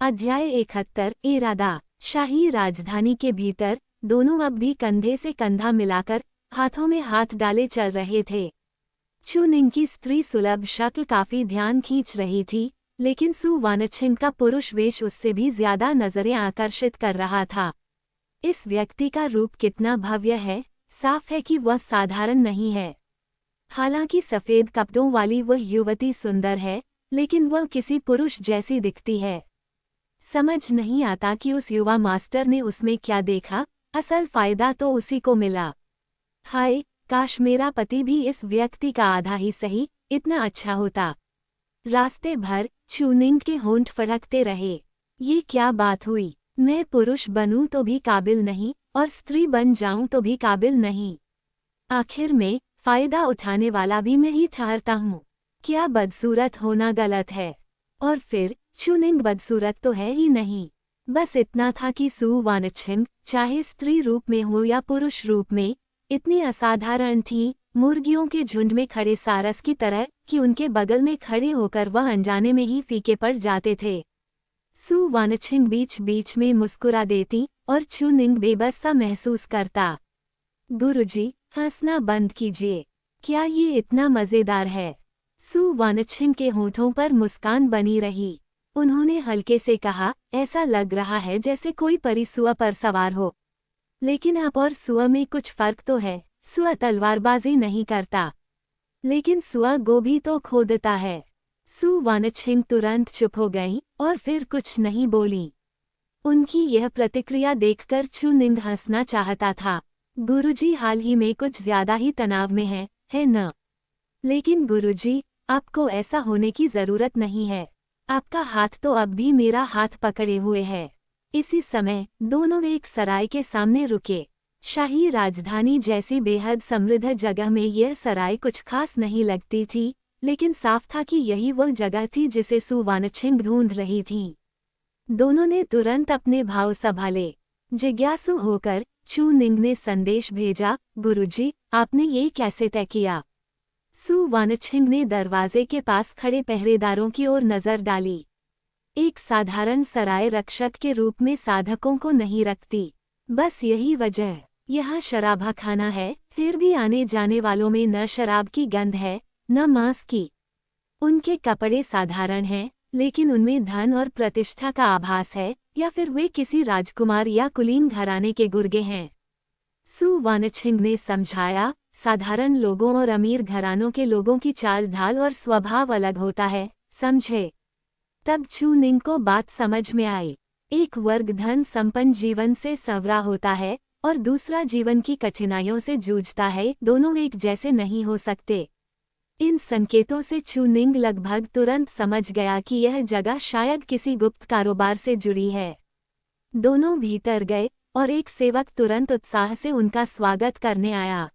अध्याय 71 इरादा। शाही राजधानी के भीतर दोनों अब भी कंधे से कंधा मिलाकर हाथों में हाथ डाले चल रहे थे। चू निंग की स्त्री सुलभ शक्ल काफी ध्यान खींच रही थी, लेकिन सु वानछिन का पुरुष वेश उससे भी ज्यादा नजरें आकर्षित कर रहा था। इस व्यक्ति का रूप कितना भव्य है, साफ है कि वह साधारण नहीं है। हालांकि सफेद कपड़ों वाली वह युवती सुंदर है, लेकिन वह किसी पुरुष जैसी दिखती है। समझ नहीं आता कि उस युवा मास्टर ने उसमें क्या देखा, असल फायदा तो उसी को मिला। हाय, काश मेरा पति भी इस व्यक्ति का आधा ही सही इतना अच्छा होता। रास्ते भर चू निंग के होंठ फड़कते रहे। ये क्या बात हुई, मैं पुरुष बनूं तो भी काबिल नहीं और स्त्री बन जाऊं तो भी काबिल नहीं। आखिर में फायदा उठाने वाला भी मैं ही ठहरता हूँ। क्या बदसूरत होना गलत है? और फिर चू निंग बदसूरत तो है ही नहीं। बस इतना था कि सु वानछिन चाहे स्त्री रूप में हो या पुरुष रूप में, इतनी असाधारण थी, मुर्गियों के झुंड में खड़े सारस की तरह कि उनके बगल में खड़े होकर वह अनजाने में ही फीके पड़ जाते थे। सु वानछिन बीच बीच में मुस्कुरा देती और चू निंग बेबस सा महसूस करता। गुरुजी, हंसना बंद कीजिए। क्या ये इतना मजेदार है? सु वानछिन के होठों पर मुस्कान बनी रही। उन्होंने हल्के से कहा, ऐसा लग रहा है जैसे कोई परी सुअ पर सवार हो। लेकिन आप और सुअ में कुछ फर्क तो है। सुअ तलवारबाजी नहीं करता, लेकिन सुअ गोभी तो खोदता है। सु वानछिन तुरंत चुप हो गईं और फिर कुछ नहीं बोली। उनकी यह प्रतिक्रिया देखकर चू निंग हंसना चाहता था। गुरुजी हाल ही में कुछ ज्यादा ही तनाव में है न? लेकिन गुरुजी, आपको ऐसा होने की जरूरत नहीं है। आपका हाथ तो अब भी मेरा हाथ पकड़े हुए है। इसी समय दोनों एक सराय के सामने रुके। शाही राजधानी जैसी बेहद समृद्ध जगह में यह सराय कुछ खास नहीं लगती थी, लेकिन साफ था कि यही वह जगह थी जिसे सु वानछिन ढूंढ रही थी। दोनों ने तुरंत अपने भाव संभाले। जिज्ञासु होकर चू निंग ने संदेश भेजा, गुरुजी, आपने ये कैसे तय किया? सु वानछिन ने दरवाजे के पास खड़े पहरेदारों की ओर नजर डाली। एक साधारण सराय रक्षक के रूप में साधकों को नहीं रखती, बस यही वजह। यहाँ शराबखाना है, फिर भी आने जाने वालों में न शराब की गंध है न मांस की। उनके कपड़े साधारण हैं, लेकिन उनमें धन और प्रतिष्ठा का आभास है, या फिर वे किसी राजकुमार या कुलीन घराने के गुर्गे हैं। सु वानछिन ने समझाया, साधारण लोगों और अमीर घरानों के लोगों की चाल ढाल और स्वभाव अलग होता है, समझे? तब चू निंग को बात समझ में आई। एक वर्ग धन संपन्न जीवन से संवरा होता है और दूसरा जीवन की कठिनाइयों से जूझता है। दोनों एक जैसे नहीं हो सकते। इन संकेतों से चू निंग लगभग तुरंत समझ गया कि यह जगह शायद किसी गुप्त कारोबार से जुड़ी है। दोनों भीतर गए और एक सेवक तुरंत उत्साह से उनका स्वागत करने आया।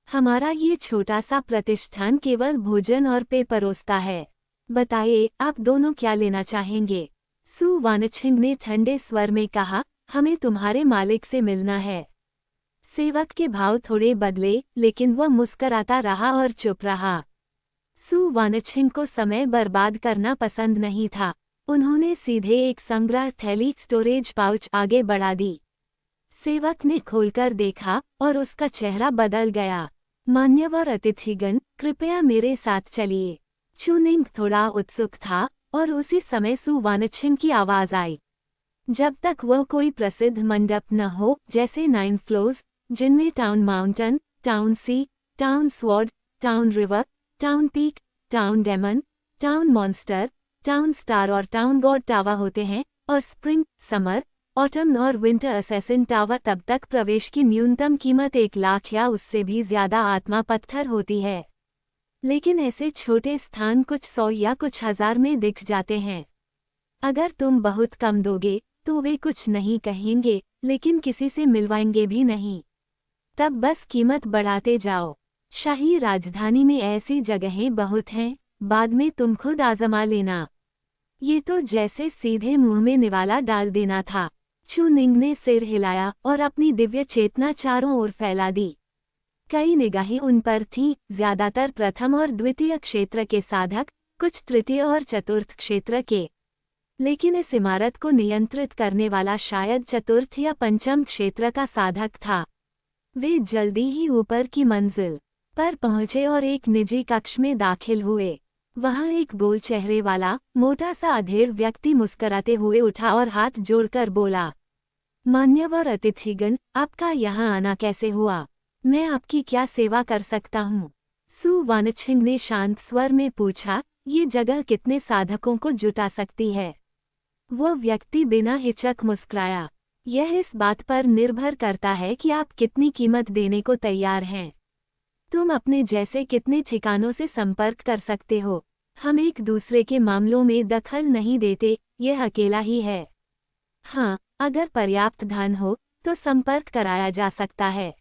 हमारा ये छोटा सा प्रतिष्ठान केवल भोजन और पेय परोसता है। बताइए, आप दोनों क्या लेना चाहेंगे? सु वानछिन ने ठंडे स्वर में कहा, हमें तुम्हारे मालिक से मिलना है। सेवक के भाव थोड़े बदले, लेकिन वह मुस्कराता रहा और चुप रहा। सु वानछिन को समय बर्बाद करना पसंद नहीं था। उन्होंने सीधे एक संग्रह थैली स्टोरेज पाउच आगे बढ़ा दी। सेवक ने खोलकर देखा और उसका चेहरा बदल गया। मान्यवर अतिथिगण, कृपया मेरे साथ चलिए। चू निंग थोड़ा उत्सुक था और उसी समय सु वानछिन की आवाज आई। जब तक वह कोई प्रसिद्ध मंडप न हो, जैसे 9 फ्लोर्स, जिनमें town mountain, town sea, town sword, town river, town peak, town demon, town monster, town star और टाउन गॉड टावर होते हैं, और स्प्रिंग, समर, ऑटम और विंटर असैसिन टावर, तब तक प्रवेश की न्यूनतम कीमत 1 लाख या उससे भी ज्यादा आत्मा पत्थर होती है। लेकिन ऐसे छोटे स्थान कुछ 100 या कुछ 1000 में दिख जाते हैं। अगर तुम बहुत कम दोगे तो वे कुछ नहीं कहेंगे, लेकिन किसी से मिलवाएंगे भी नहीं। तब बस कीमत बढ़ाते जाओ। शाही राजधानी में ऐसी जगहें बहुत हैं, बाद में तुम खुद आजमा लेना। ये तो जैसे सीधे मुंह में निवाला डाल देना था। चू निंग ने सिर हिलाया और अपनी दिव्य चेतना चारों ओर फैला दी। कई निगाहें उन पर थीं, ज्यादातर प्रथम और द्वितीय क्षेत्र के साधक, कुछ तृतीय और चतुर्थ क्षेत्र के। लेकिन इस इमारत को नियंत्रित करने वाला शायद चतुर्थ या पंचम क्षेत्र का साधक था। वे जल्दी ही ऊपर की मंजिल पर पहुंचे और एक निजी कक्ष में दाखिल हुए। वहां एक गोल चेहरे वाला मोटा सा अधेड़ व्यक्ति मुस्कुराते हुए उठा और हाथ जोड़कर बोला, मान्यवर अतिथिगण, आपका यहाँ आना कैसे हुआ? मैं आपकी क्या सेवा कर सकता हूँ? सु वानछिंग ने शांत स्वर में पूछा, ये जगह कितने साधकों को जुटा सकती है? वो व्यक्ति बिना हिचक मुस्कुराया, यह इस बात पर निर्भर करता है कि आप कितनी कीमत देने को तैयार हैं। तुम अपने जैसे कितने ठिकानों से संपर्क कर सकते हो। हम एक दूसरे के मामलों में दखल नहीं देते, यह अकेला ही है। हाँ, अगर पर्याप्त धन हो तो संपर्क कराया जा सकता है,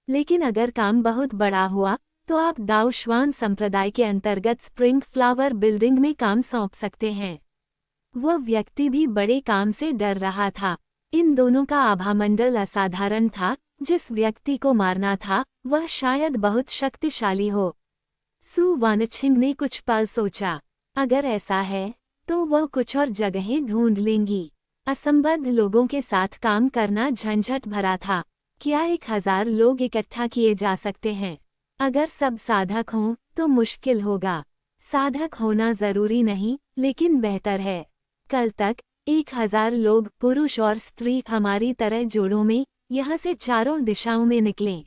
लेकिन अगर काम बहुत बड़ा हुआ तो आप दाओ श्वान संप्रदाय के अंतर्गत स्प्रिंग फ्लावर बिल्डिंग में काम सौंप सकते हैं। वो व्यक्ति भी बड़े काम से डर रहा था। इन दोनों का आभामंडल असाधारण था। जिस व्यक्ति को मारना था वह शायद बहुत शक्तिशाली हो। सु वानछिंग ने कुछ पल सोचा, अगर ऐसा है तो वह कुछ और जगहें ढूंढ लेंगी। असंबद्ध लोगों के साथ काम करना झंझट भरा था। क्या 1000 लोग इकट्ठा किए जा सकते हैं? अगर सब साधक हों तो मुश्किल होगा। साधक होना जरूरी नहीं, लेकिन बेहतर है। कल तक 1000 लोग पुरुष और स्त्री हमारी तरह जोड़ों में यहाँ से चारों दिशाओं में निकलें।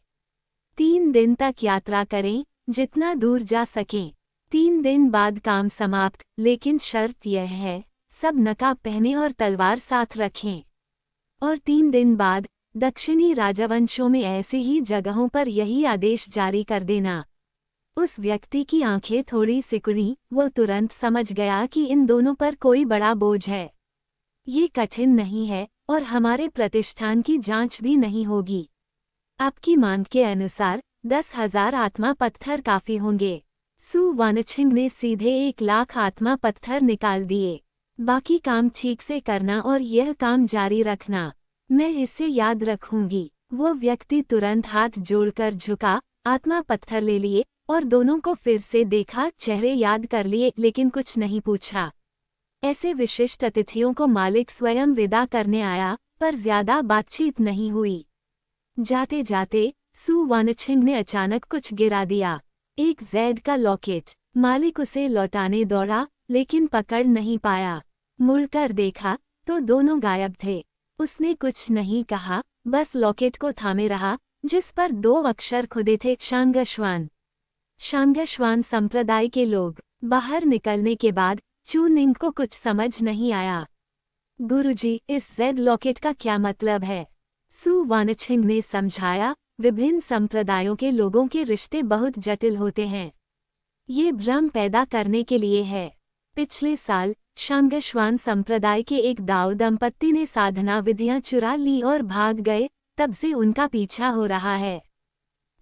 3 दिन तक यात्रा करें, जितना दूर जा सकें। 3 दिन बाद काम समाप्त, लेकिन शर्त यह है, सब नकाब पहने और तलवार साथ रखें। और 3 दिन बाद दक्षिणी राजवंशों में ऐसी ही जगहों पर यही आदेश जारी कर देना। उस व्यक्ति की आंखें थोड़ी सिकुड़ी। वो तुरंत समझ गया कि इन दोनों पर कोई बड़ा बोझ है। ये कठिन नहीं है और हमारे प्रतिष्ठान की जांच भी नहीं होगी। आपकी मांग के अनुसार 10,000 आत्मा पत्थर काफी होंगे। सु वानछिंग ने सीधे 1,00,000 आत्मा पत्थर निकाल दिए। बाकी काम ठीक से करना और यह काम जारी रखना। मैं इसे याद रखूंगी। वो व्यक्ति तुरंत हाथ जोड़कर झुका, आत्मा पत्थर ले लिए और दोनों को फिर से देखा। चेहरे याद कर लिए, लेकिन कुछ नहीं पूछा। ऐसे विशिष्ट अतिथियों को मालिक स्वयं विदा करने आया, पर ज्यादा बातचीत नहीं हुई। जाते जाते सु वानछिंग ने अचानक कुछ गिरा दिया, एक ज़ेड का लॉकेट। मालिक उसे लौटाने दौड़ा, लेकिन पकड़ नहीं पाया। मुड़कर देखा तो दोनों गायब थे। उसने कुछ नहीं कहा, बस लॉकेट को थामे रहा, जिस पर 2 अक्षर खुदे थे, शांगश्वान। शांगश्वान संप्रदाय के लोग। बाहर निकलने के बाद चू निंग को कुछ समझ नहीं आया। गुरुजी, इस ज़ेड लॉकेट का क्या मतलब है? सु वानछिंग ने समझाया, विभिन्न संप्रदायों के लोगों के रिश्ते बहुत जटिल होते हैं। ये भ्रम पैदा करने के लिए है। पिछले साल शांगश्वान संप्रदाय के एक दाऊ दंपत्ति ने साधना विधियां चुरा ली और भाग गए। तब से उनका पीछा हो रहा है।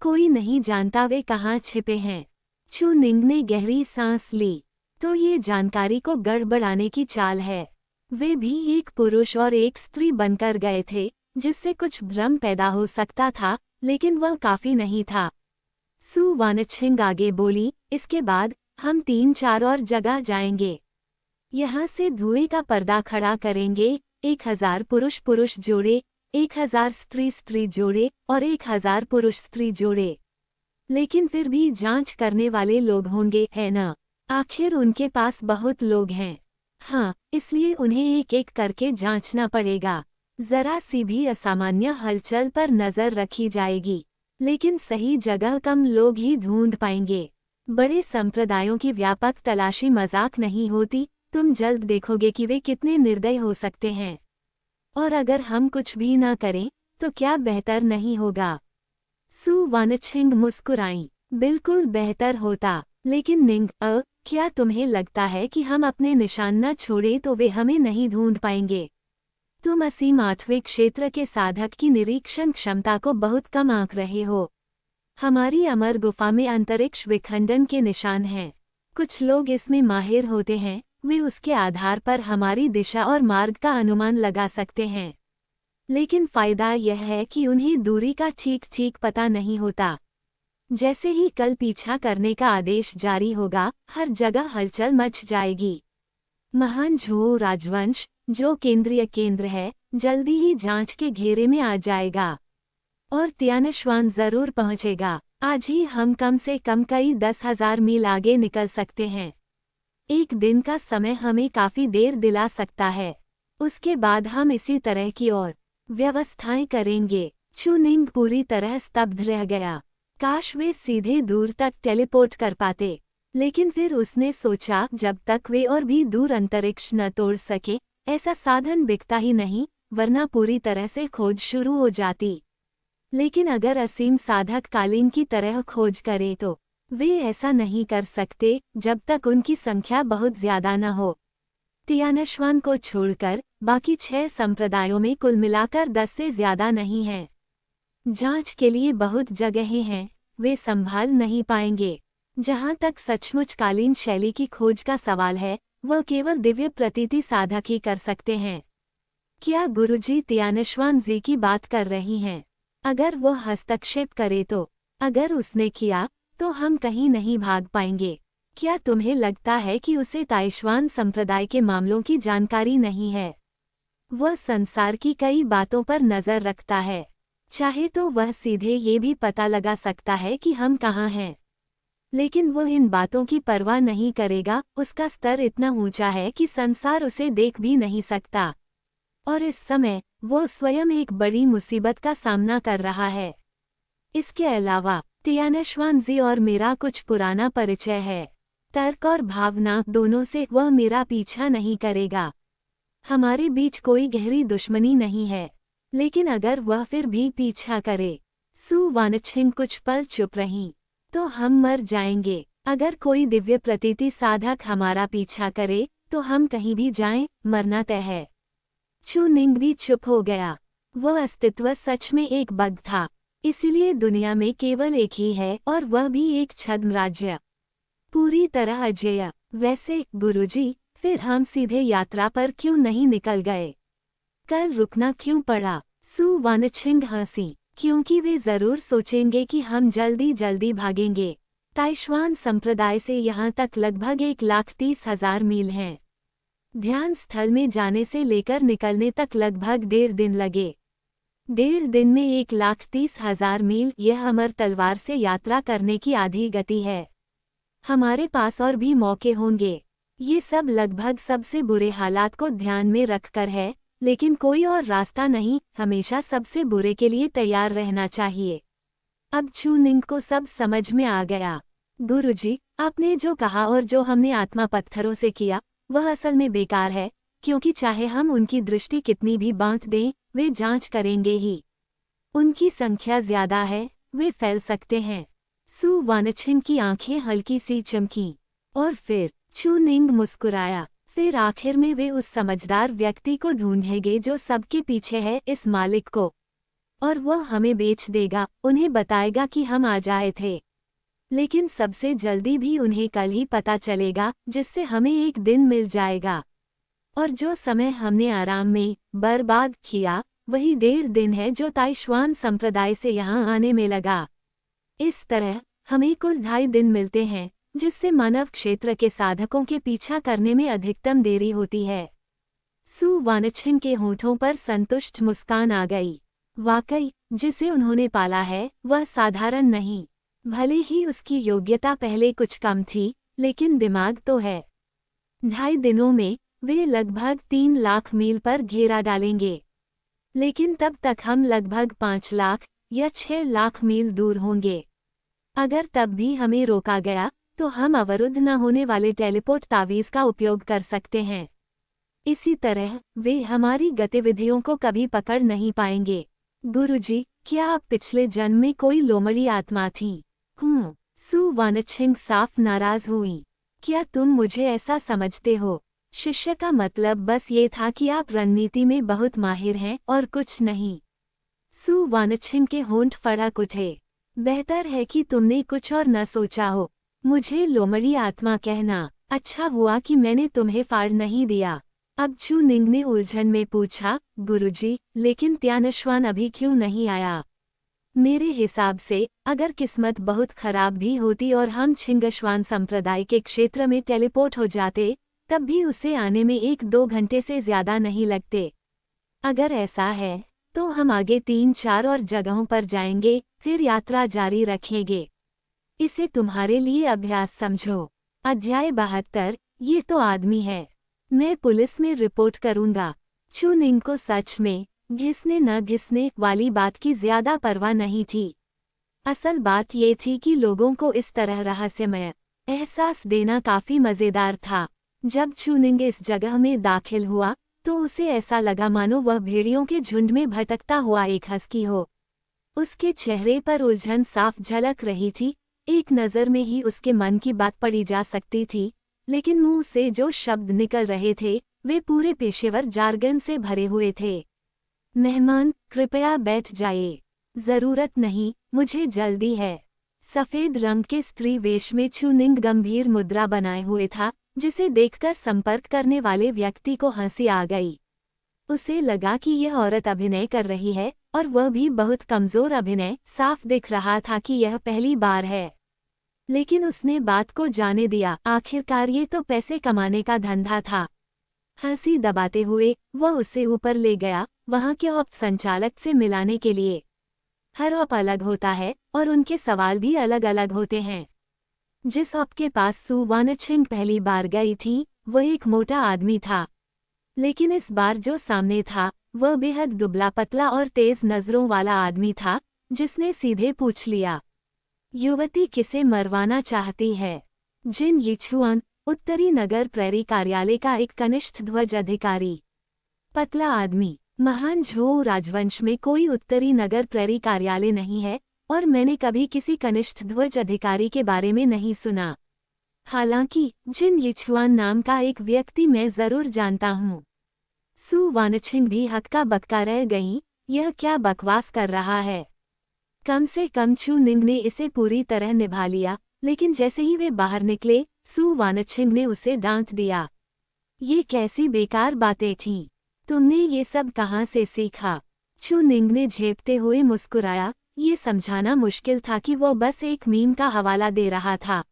कोई नहीं जानता वे कहाँ छिपे हैं। चू निंग ने गहरी सांस ली। तो ये जानकारी को गड़बड़ाने की चाल है। वे भी एक पुरुष और एक स्त्री बनकर गए थे, जिससे कुछ भ्रम पैदा हो सकता था, लेकिन वह काफी नहीं था। सु वानछिंग आगे बोली, इसके बाद हम 3-4 और जगह जाएंगे। यहाँ से धुएं का पर्दा खड़ा करेंगे। 1000 पुरुष पुरुष जोड़े, 1000 स्त्री स्त्री जोड़े और 1000 पुरुष स्त्री जोड़े। लेकिन फिर भी जांच करने वाले लोग होंगे, है ना? आखिर उनके पास बहुत लोग हैं। हाँ, इसलिए उन्हें एक एक करके जांचना पड़ेगा। जरा सी भी असामान्य हलचल पर नजर रखी जाएगी, लेकिन सही जगह कम लोग ही ढूंढ पाएंगे। बड़े संप्रदायों की व्यापक तलाशी मजाक नहीं होती। तुम जल्द देखोगे कि वे कितने निर्दयी हो सकते हैं। और अगर हम कुछ भी ना करें तो क्या बेहतर नहीं होगा? सु वानछिंग मुस्कुराई, बिल्कुल बेहतर होता। लेकिन निंग, क्या तुम्हें लगता है कि हम अपने निशान न छोड़े तो वे हमें नहीं ढूंढ पाएंगे? तुम असीम 8वें क्षेत्र के साधक की निरीक्षण क्षमता को बहुत कम आंक रहे हो। हमारी अमर गुफा में अंतरिक्ष विखंडन के निशान हैं। कुछ लोग इसमें माहिर होते हैं। वे उसके आधार पर हमारी दिशा और मार्ग का अनुमान लगा सकते हैं। लेकिन फायदा यह है कि उन्हें दूरी का ठीक ठीक पता नहीं होता। जैसे ही कल पीछा करने का आदेश जारी होगा, हर जगह हलचल मच जाएगी। महान झोउ राजवंश, जो केंद्रीय केंद्र है, जल्दी ही जांच के घेरे में आ जाएगा और तियानश्वान जरूर पहुंचेगा। आज ही हम कम से कम कई 10,000 मील आगे निकल सकते हैं। एक दिन का समय हमें काफी देर दिला सकता है। उसके बाद हम इसी तरह की और व्यवस्थाएं करेंगे। चुनिंग पूरी तरह स्तब्ध रह गया। काश वे सीधे दूर तक टेलीपोर्ट कर पाते, लेकिन फिर उसने सोचा जब तक वे और भी दूर अंतरिक्ष न तोड़ सके, ऐसा साधन बिकता ही नहीं, वरना पूरी तरह से खोज शुरू हो जाती। लेकिन अगर असीम साधक कालीन की तरह खोज करे तो वे ऐसा नहीं कर सकते जब तक उनकी संख्या बहुत ज्यादा न हो। तियानश्वान को छोड़कर बाकी 6 संप्रदायों में कुल मिलाकर 10 से ज्यादा नहीं हैं। जांच के लिए बहुत जगहें हैं, वे संभाल नहीं पाएंगे। जहां तक सचमुच कालीन शैली की खोज का सवाल है, वह केवल दिव्य प्रतीति साधक ही कर सकते हैं। क्या गुरुजी तियानश्वान जी की बात कर रही हैं? अगर वो हस्तक्षेप करे तो? अगर उसने किया तो हम कहीं नहीं भाग पाएंगे। क्या तुम्हें लगता है कि उसे ताइश्वान संप्रदाय के मामलों की जानकारी नहीं है? वह संसार की कई बातों पर नजर रखता है। चाहे तो वह सीधे ये भी पता लगा सकता है कि हम कहाँ हैं। लेकिन वो इन बातों की परवाह नहीं करेगा। उसका स्तर इतना ऊंचा है कि संसार उसे देख भी नहीं सकता। और इस समय वो स्वयं एक बड़ी मुसीबत का सामना कर रहा है। इसके अलावा तियानश्वान जी और मेरा कुछ पुराना परिचय है। तर्क और भावना दोनों से वह मेरा पीछा नहीं करेगा। हमारे बीच कोई गहरी दुश्मनी नहीं है। लेकिन अगर वह फिर भी पीछा करे। सु वानछिन कुछ पल चुप रहीं। तो हम मर जाएंगे। अगर कोई दिव्य प्रतीति साधक हमारा पीछा करे तो हम कहीं भी जाएं, मरना तय है। चुनिंग भी चुप हो गया। वह अस्तित्व सच में एक बग था। इसलिए दुनिया में केवल एक ही है और वह भी एक छद्म राज्य, पूरी तरह अजेय। वैसे गुरुजी, फिर हम सीधे यात्रा पर क्यों नहीं निकल गए? कल रुकना क्यों पड़ा? सु वानछिंग हंसी। क्योंकि वे जरूर सोचेंगे कि हम जल्दी जल्दी भागेंगे। ताइश्वान संप्रदाय से यहाँ तक लगभग 1,30,000 मील हैं। ध्यान स्थल में जाने से लेकर निकलने तक लगभग 1.5 दिन लगे। 1.5 दिन में 1,30,000 मील, यह अमर तलवार से यात्रा करने की आधी गति है। हमारे पास और भी मौके होंगे। ये सब लगभग सबसे बुरे हालात को ध्यान में रखकर है, लेकिन कोई और रास्ता नहीं। हमेशा सबसे बुरे के लिए तैयार रहना चाहिए। अब चुनिंग को सब समझ में आ गया। गुरुजी, आपने जो कहा और जो हमने आत्मा पत्थरों से किया, वह असल में बेकार है, क्योंकि चाहे हम उनकी दृष्टि कितनी भी बांट दें, वे जांच करेंगे ही। उनकी संख्या ज्यादा है, वे फैल सकते हैं। सु वानछिन की आंखें हल्की सी चमकीं। और फिर चुनिंग मुस्कुराया। फिर आखिर में वे उस समझदार व्यक्ति को ढूंढेंगे जो सबके पीछे है, इस मालिक को। और वह हमें बेच देगा, उन्हें बताएगा कि हम आ जाए थे। लेकिन सबसे जल्दी भी उन्हें कल ही पता चलेगा, जिससे हमें एक दिन मिल जाएगा। और जो समय हमने आराम में बर्बाद किया, वही 1.5 दिन है जो ताइश्वान संप्रदाय से यहाँ आने में लगा। इस तरह हमें कुल 2.5 दिन मिलते हैं, जिससे मानव क्षेत्र के साधकों के पीछा करने में अधिकतम देरी होती है। सु वानछिन के होठों पर संतुष्ट मुस्कान आ गई। वाकई, जिसे उन्होंने पाला है वह साधारण नहीं। भले ही उसकी योग्यता पहले कुछ कम थी, लेकिन दिमाग तो है। 2.5 दिनों में वे लगभग 3 लाख मील पर घेरा डालेंगे। लेकिन तब तक हम लगभग 5 लाख या 6 लाख मील दूर होंगे। अगर तब भी हमें रोका गया तो हम अवरुद्ध न होने वाले टेलीपोर्ट तावीज़ का उपयोग कर सकते हैं। इसी तरह वे हमारी गतिविधियों को कभी पकड़ नहीं पाएंगे। गुरुजी, क्या आप पिछले जन्म में कोई लोमड़ी आत्मा थीं? सु वानछिंग साफ नाराज हुई। क्या तुम मुझे ऐसा समझते हो? शिष्य का मतलब बस ये था कि आप रणनीति में बहुत माहिर हैं और कुछ नहीं। सु वानछिंग के होंठ फड़क उठे। बेहतर है कि तुमने कुछ और न सोचा हो। मुझे लोमड़ी आत्मा कहना, अच्छा हुआ कि मैंने तुम्हें फाड़ नहीं दिया। अब चुनिंग ने उलझन में पूछा, गुरुजी, लेकिन तियानश्वान अभी क्यों नहीं आया? मेरे हिसाब से अगर किस्मत बहुत खराब भी होती और हम छिंगश्वान संप्रदाय के क्षेत्र में टेलीपोर्ट हो जाते, तब भी उसे आने में 1-2 घंटे से ज्यादा नहीं लगते। अगर ऐसा है तो हम आगे 3-4 और जगहों पर जाएंगे, फिर यात्रा जारी रखेंगे। इसे तुम्हारे लिए अभ्यास समझो। अध्याय 72। ये तो आदमी है, मैं पुलिस में रिपोर्ट करूंगा। चू निंग को सच में घिसने न घिसने वाली बात की ज्यादा परवाह नहीं थी। असल बात ये थी कि लोगों को इस तरह रहस्यमय एहसास देना काफी मजेदार था। जब चू निंग इस जगह में दाखिल हुआ तो उसे ऐसा लगा मानो वह भेड़ियों के झुंड में भटकता हुआ एक हस्की हो। उसके चेहरे पर उलझन साफ झलक रही थी। एक नज़र में ही उसके मन की बात पड़ी जा सकती थी, लेकिन मुंह से जो शब्द निकल रहे थे वे पूरे पेशेवर जार्गन से भरे हुए थे। मेहमान, कृपया बैठ जाइए। जरूरत नहीं, मुझे जल्दी है। सफेद रंग के स्त्री वेश में चू निंग गंभीर मुद्रा बनाए हुए था, जिसे देखकर संपर्क करने वाले व्यक्ति को हंसी आ गई। उसे लगा कि यह औरत अभिनय कर रही है, और वह भी बहुत कमजोर अभिनय। साफ दिख रहा था कि यह पहली बार है, लेकिन उसने बात को जाने दिया। आखिरकार ये तो पैसे कमाने का धंधा था। हंसी दबाते हुए वह उसे ऊपर ले गया, वहां के ऑप संचालक से मिलाने के लिए। हर ऑप अलग होता है और उनके सवाल भी अलग अलग होते हैं। जिस ऑप के पास सू वानछिंग पहली बार गई थी वह एक मोटा आदमी था, लेकिन इस बार जो सामने था वह बेहद दुबला पतला और तेज नजरों वाला आदमी था, जिसने सीधे पूछ लिया, युवती किसे मरवाना चाहती है? जिन यिछुआन, उत्तरी नगर प्रेरी कार्यालय का एक कनिष्ठ ध्वज अधिकारी। पतला आदमी, महान झोउ राजवंश में कोई उत्तरी नगर प्रेरी कार्यालय नहीं है, और मैंने कभी किसी कनिष्ठ ध्वज अधिकारी के बारे में नहीं सुना। हालांकि जिन यिछुआन नाम का एक व्यक्ति मैं जरूर जानता हूँ। सू वानछिंग भी हक्का बक्का रह गईं, यह क्या बकवास कर रहा है। कम से कम चू निंग ने इसे पूरी तरह निभा लिया, लेकिन जैसे ही वे बाहर निकले सू वानछिंग ने उसे डांट दिया। ये कैसी बेकार बातें थीं? तुमने ये सब कहाँ से सीखा? चू निंग ने झेपते हुए मुस्कुराया। ये समझाना मुश्किल था कि वो बस एक मीम का हवाला दे रहा था।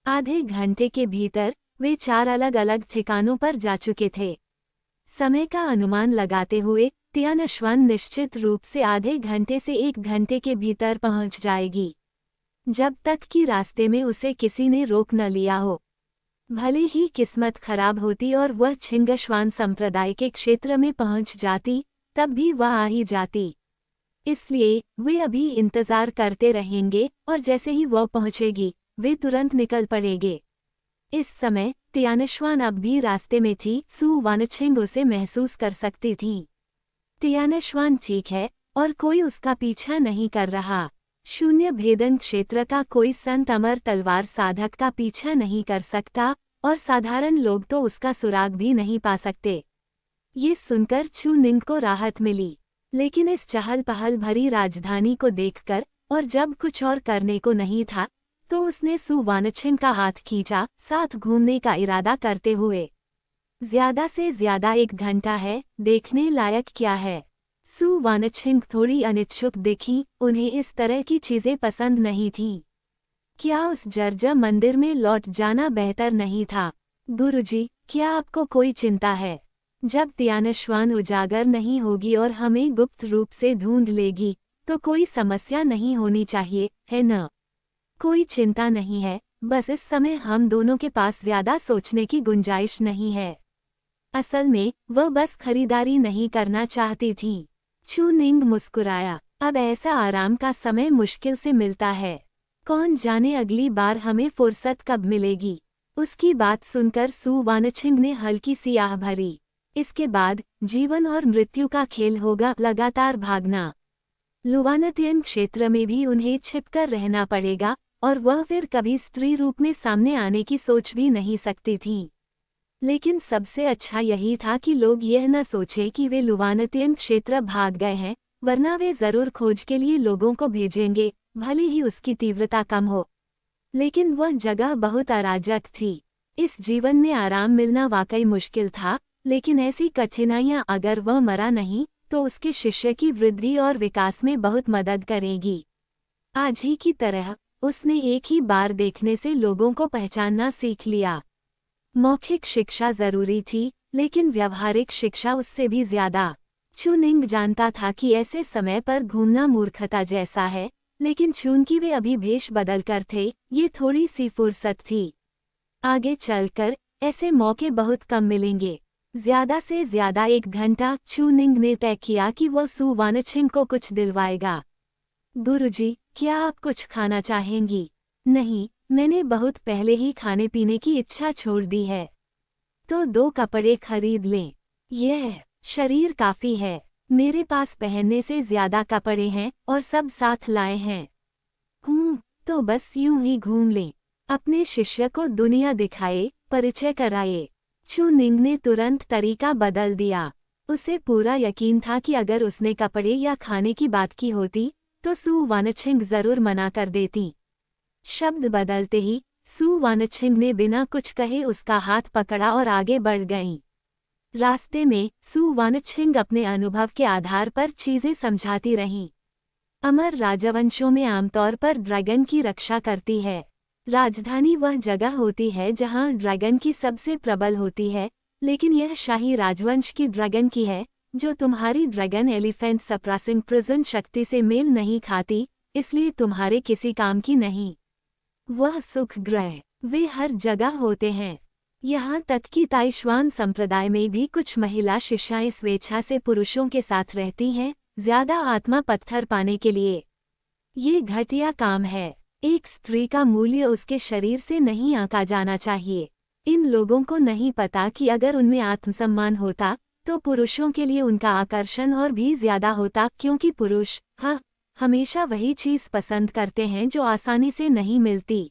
आधे घंटे के भीतर वे 4 अलग अलग ठिकानों पर जा चुके थे। समय का अनुमान लगाते हुए तियानश्वन निश्चित रूप से आधे घंटे से 1 घंटे के भीतर पहुंच जाएगी, जब तक कि रास्ते में उसे किसी ने रोक न लिया हो। भले ही किस्मत खराब होती और वह छिंगश्वान संप्रदाय के क्षेत्र में पहुंच जाती, तब भी वह आ ही जाती। इसलिए वे अभी इंतजार करते रहेंगे, और जैसे ही वह पहुंचेगी वे तुरंत निकल पड़ेंगे। इस समय तियानश्वान अब भी रास्ते में थी। सू वानछिंग उसे महसूस कर सकती थी। तियानश्वान ठीक है, और कोई उसका पीछा नहीं कर रहा। शून्य भेदन क्षेत्र का कोई संत अमर तलवार साधक का पीछा नहीं कर सकता, और साधारण लोग तो उसका सुराग भी नहीं पा सकते। ये सुनकर चू निंग को राहत मिली, लेकिन इस चहल पहल भरी राजधानी को देखकर, और जब कुछ और करने को नहीं था, तो उसने सू वानछिंग का हाथ खींचा, साथ घूमने का इरादा करते हुए। ज्यादा से ज्यादा 1 घंटा है, देखने लायक क्या है? सू वानछिंग थोड़ी अनिच्छुक दिखी, उन्हें इस तरह की चीजें पसंद नहीं थीं। क्या उस जर्जर मंदिर में लौट जाना बेहतर नहीं था? गुरुजी, क्या आपको कोई चिंता है? जब तियानश्वान उजागर नहीं होगी और हमें गुप्त रूप से ढूंढ लेगी, तो कोई समस्या नहीं होनी चाहिए, है न? कोई चिंता नहीं है, बस इस समय हम दोनों के पास ज्यादा सोचने की गुंजाइश नहीं है। असल में वह बस खरीदारी नहीं करना चाहती थी। चू निंग मुस्कुराया। अब ऐसा आराम का समय मुश्किल से मिलता है। कौन जाने अगली बार हमें फुर्सत कब मिलेगी। उसकी बात सुनकर सू वानछिंग ने हल्की सी आह भरी। इसके बाद जीवन और मृत्यु का खेल होगा, लगातार भागना। लुवानतियन क्षेत्र में भी उन्हें छिपकर रहना पड़ेगा, और वह फिर कभी स्त्री रूप में सामने आने की सोच भी नहीं सकती थीं। लेकिन सबसे अच्छा यही था कि लोग यह न सोचें कि वे लुवानतियन क्षेत्र भाग गए हैं, वरना वे जरूर खोज के लिए लोगों को भेजेंगे, भले ही उसकी तीव्रता कम हो। लेकिन वह जगह बहुत अराजक थी। इस जीवन में आराम मिलना वाकई मुश्किल था, लेकिन ऐसी कठिनाइयां अगर वह मरा नहीं तो उसके शिष्य की वृद्धि और विकास में बहुत मदद करेगी। आज ही की तरह उसने एक ही बार देखने से लोगों को पहचानना सीख लिया। मौखिक शिक्षा जरूरी थी, लेकिन व्यवहारिक शिक्षा उससे भी ज्यादा। चुनिंग जानता था कि ऐसे समय पर घूमना मूर्खता जैसा है, लेकिन चूंकि वे अभी भेष बदल कर थे, ये थोड़ी सी फुर्सत थी। आगे चलकर ऐसे मौके बहुत कम मिलेंगे। ज्यादा से ज्यादा 1 घंटा। चुनिंग ने तय किया कि वह सु वानछिंग को कुछ दिलवाएगा। गुरुजी, क्या आप कुछ खाना चाहेंगी? नहीं, मैंने बहुत पहले ही खाने पीने की इच्छा छोड़ दी है। तो 2 कपड़े खरीद लें। यह शरीर काफी है। मेरे पास पहनने से ज्यादा कपड़े हैं और सब साथ लाए हैं। तो बस यूं ही घूम लें। अपने शिष्य को दुनिया दिखाए, परिचय कराए। चुनिंग ने तुरंत तरीका बदल दिया। उसे पूरा यकीन था कि अगर उसने कपड़े या खाने की बात की होती, तो सु वानछिंग जरूर मना कर देती। शब्द बदलते ही सु वानछिंग ने बिना कुछ कहे उसका हाथ पकड़ा और आगे बढ़ गईं। रास्ते में सु वानछिंग अपने अनुभव के आधार पर चीजें समझाती रहीं। अमर राजवंशों में आमतौर पर ड्रैगन की रक्षा करती है। राजधानी वह जगह होती है जहां ड्रैगन की सबसे प्रबल होती है, लेकिन यह शाही राजवंश की ड्रैगन की है, जो तुम्हारी ड्रैगन एलिफेंट सप्रेसिंग प्रिजन शक्ति से मेल नहीं खाती, इसलिए तुम्हारे किसी काम की नहीं। वह सुख ग्रह वे हर जगह होते हैं। यहाँ तक कि ताइश्वान संप्रदाय में भी कुछ महिला शिष्याएं स्वेच्छा से पुरुषों के साथ रहती हैं, ज्यादा आत्मा पत्थर पाने के लिए। ये घटिया काम है। एक स्त्री का मूल्य उसके शरीर से नहीं आंका जाना चाहिए। इन लोगों को नहीं पता कि अगर उनमें आत्मसम्मान होता, तो पुरुषों के लिए उनका आकर्षण और भी ज्यादा होता, क्योंकि पुरुष हमेशा वही चीज पसंद करते हैं जो आसानी से नहीं मिलती।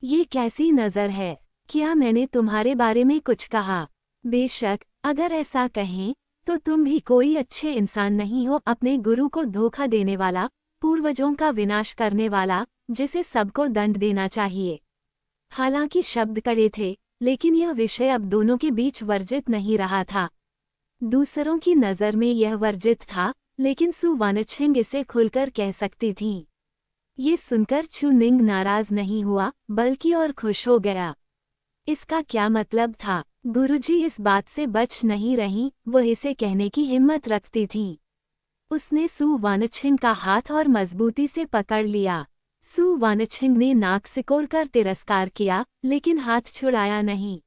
ये कैसी नज़र है? क्या मैंने तुम्हारे बारे में कुछ कहा? बेशक, अगर ऐसा कहें, तो तुम भी कोई अच्छे इंसान नहीं हो। अपने गुरु को धोखा देने वाला, पूर्वजों का विनाश करने वाला, जिसे सबको दंड देना चाहिए। हालांकि शब्द कड़े थे, लेकिन यह विषय अब दोनों के बीच वर्जित नहीं रहा था। दूसरों की नज़र में यह वर्जित था, लेकिन सु वानछिंग इसे खुलकर कह सकती थीं। ये सुनकर चुनिंग नाराज नहीं हुआ, बल्कि और खुश हो गया। इसका क्या मतलब था? गुरुजी इस बात से बच नहीं रहीं, वह इसे कहने की हिम्मत रखती थीं। उसने सु वानछिंग का हाथ और मजबूती से पकड़ लिया। सु वानछिंग ने नाक सिकोड़कर तिरस्कार किया, लेकिन हाथ छुड़ाया नहीं।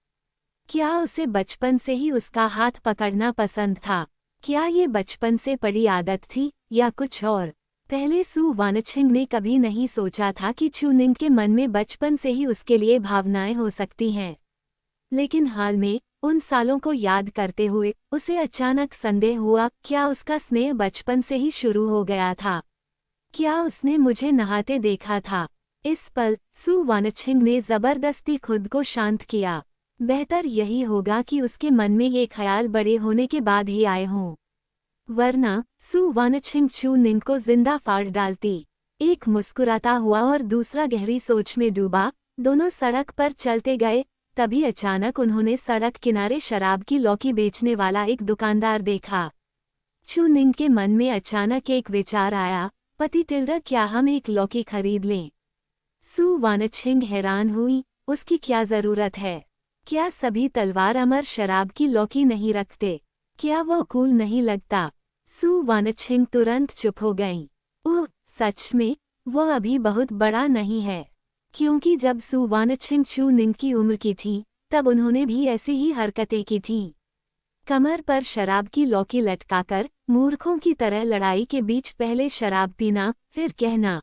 क्या उसे बचपन से ही उसका हाथ पकड़ना पसंद था? क्या ये बचपन से पड़ी आदत थी, या कुछ और? पहले सु वानछिंग ने कभी नहीं सोचा था कि चुनिंग के मन में बचपन से ही उसके लिए भावनाएं हो सकती हैं। लेकिन हाल में, उन सालों को याद करते हुए, उसे अचानक संदेह हुआ, क्या उसका स्नेह बचपन से ही शुरू हो गया था? क्या उसने मुझे नहाते देखा था? इस पल, सु वानछिंग ने जबरदस्ती खुद को शांत किया। बेहतर यही होगा कि उसके मन में ये ख्याल बड़े होने के बाद ही आए हों। वरना, सु वानछिंग चुनिंग को जिंदा फाड़ डालती। एक मुस्कुराता हुआ और दूसरा गहरी सोच में डूबा। दोनों सड़क पर चलते गए, तभी अचानक उन्होंने सड़क किनारे शराब की लौकी बेचने वाला एक दुकानदार देखा। चुनिंग के मन में अचानक एक विचार आया, पति टिल्डा, क्या हम एक लौकी खरीद लें? सु वानछिंग हैरान हुई, उसकी क्या जरूरत है? क्या सभी तलवार अमर शराब की लौकी नहीं रखते? क्या वो कूल नहीं लगता? सु वानछिंग तुरंत चुप हो गईं। सच में, वो अभी बहुत बड़ा नहीं है। क्योंकि जब सु वानछिंग चुनिंग की उम्र की थी, तब उन्होंने भी ऐसी ही हरकतें की थीं। कमर पर शराब की लौकी लटकाकर, मूर्खों की तरह लड़ाई के बीच पहले शराब पीना, फिर कहना,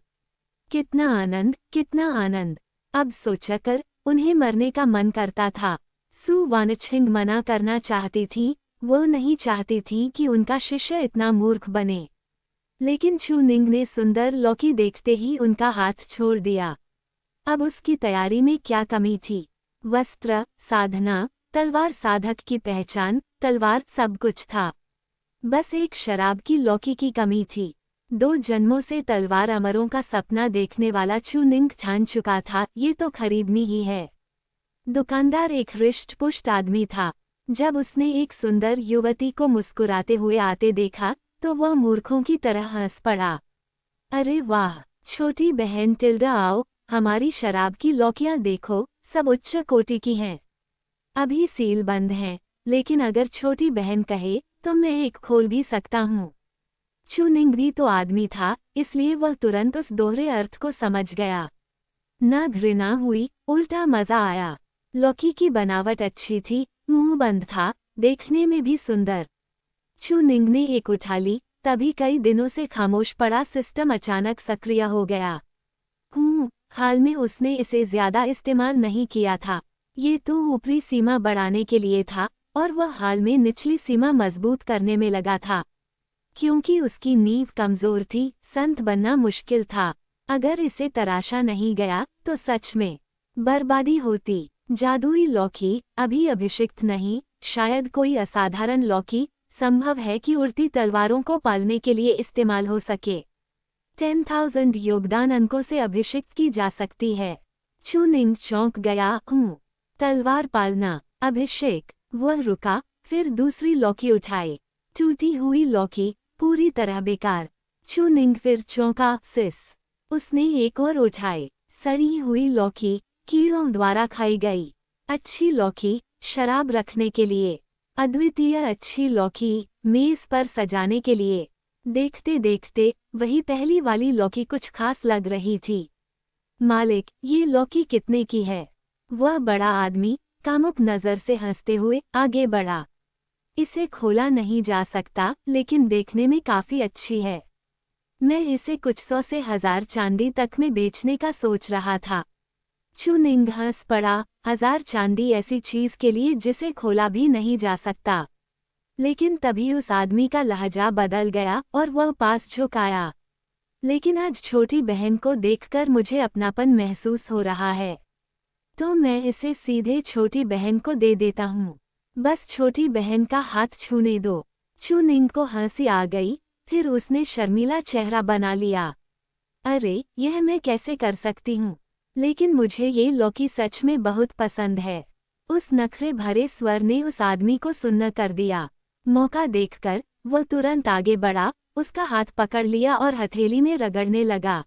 कितना आनंद, कितना आनंद। अब सोचकर, उन्हें मरने का मन करता था। सु वानछिंग मना करना चाहती थी, वो नहीं चाहती थी कि उनका शिष्य इतना मूर्ख बने। लेकिन चुनिंग ने सुंदर लौकी देखते ही उनका हाथ छोड़ दिया। अब उसकी तैयारी में क्या कमी थी? वस्त्र, साधना, तलवार, साधक की पहचान, तलवार, सब कुछ था। बस एक शराब की लौकी की कमी थी। 2 जन्मों से तलवार अमरों का सपना देखने वाला चुनिंग ठान चुका था, ये तो खरीदनी ही है। दुकानदार एक हृष्ट-पुष्ट आदमी था। जब उसने एक सुंदर युवती को मुस्कुराते हुए आते देखा, तो वह मूर्खों की तरह हंस पड़ा। अरे वाह, छोटी बहन टिल्डा, आओ, हमारी शराब की लौकियां देखो, सब उच्च कोटि की हैं। अभी सील बंद है, लेकिन अगर छोटी बहन कहे तो मैं एक खोल भी सकता हूँ। चूनिंग भी तो आदमी था, इसलिए वह तुरंत उस दोहरे अर्थ को समझ गया। न घृणा हुई, उल्टा मजा आया। लौकी की बनावट अच्छी थी, मुंह बंद था, देखने में भी सुंदर। चूनिंग ने एक उठा ली, तभी कई दिनों से खामोश पड़ा सिस्टम अचानक सक्रिय हो गया। हाल में उसने इसे ज्यादा इस्तेमाल नहीं किया था। ये तो ऊपरी सीमा बढ़ाने के लिए था, और वह हाल में निचली सीमा मजबूत करने में लगा था। क्योंकि उसकी नींव कमजोर थी, संत बनना मुश्किल था। अगर इसे तराशा नहीं गया तो सच में बर्बादी होती। जादुई लौकी अभी अभिषिक्त नहीं, शायद कोई असाधारण लौकी संभव है कि उड़ती तलवारों को पालने के लिए इस्तेमाल हो सके। 10,000 योगदान अंकों से अभिषिक्त की जा सकती है। चूनिंग चौंक गया। तलवार पालना, अभिषेक। वह रुका, फिर दूसरी लौकी उठाए। टूटी हुई लौकी, पूरी तरह बेकार। चूनिंग फिर चौंका। उसने एक और उठाए। सड़ी हुई लौकी, कीड़ों द्वारा खाई गई। अच्छी लौकी, शराब रखने के लिए। अद्वितीय अच्छी लौकी, मेज पर सजाने के लिए। देखते देखते वही पहली वाली लौकी कुछ खास लग रही थी। मालिक, ये लौकी कितने की है? वह बड़ा आदमी कामुक नजर से हंसते हुए आगे बढ़ा। इसे खोला नहीं जा सकता, लेकिन देखने में काफी अच्छी है। मैं इसे कुछ 100 से 1000 चांदी तक में बेचने का सोच रहा था। चूनिंग हंस पड़ा। 1000 चांदी ऐसी चीज के लिए जिसे खोला भी नहीं जा सकता। लेकिन तभी उस आदमी का लहजा बदल गया और वह पास झुकाया। लेकिन आज छोटी बहन को देखकर मुझे अपनापन महसूस हो रहा है, तो मैं इसे सीधे छोटी बहन को दे देता हूँ। बस छोटी बहन का हाथ छूने दो। चूनिंग को हंसी आ गई, फिर उसने शर्मीला चेहरा बना लिया। अरे, यह मैं कैसे कर सकती हूँ? लेकिन मुझे ये लौकी सच में बहुत पसंद है। उस नखरे भरे स्वर ने उस आदमी को सुन्न कर दिया। मौका देखकर वह तुरंत आगे बढ़ा, उसका हाथ पकड़ लिया और हथेली में रगड़ने लगा।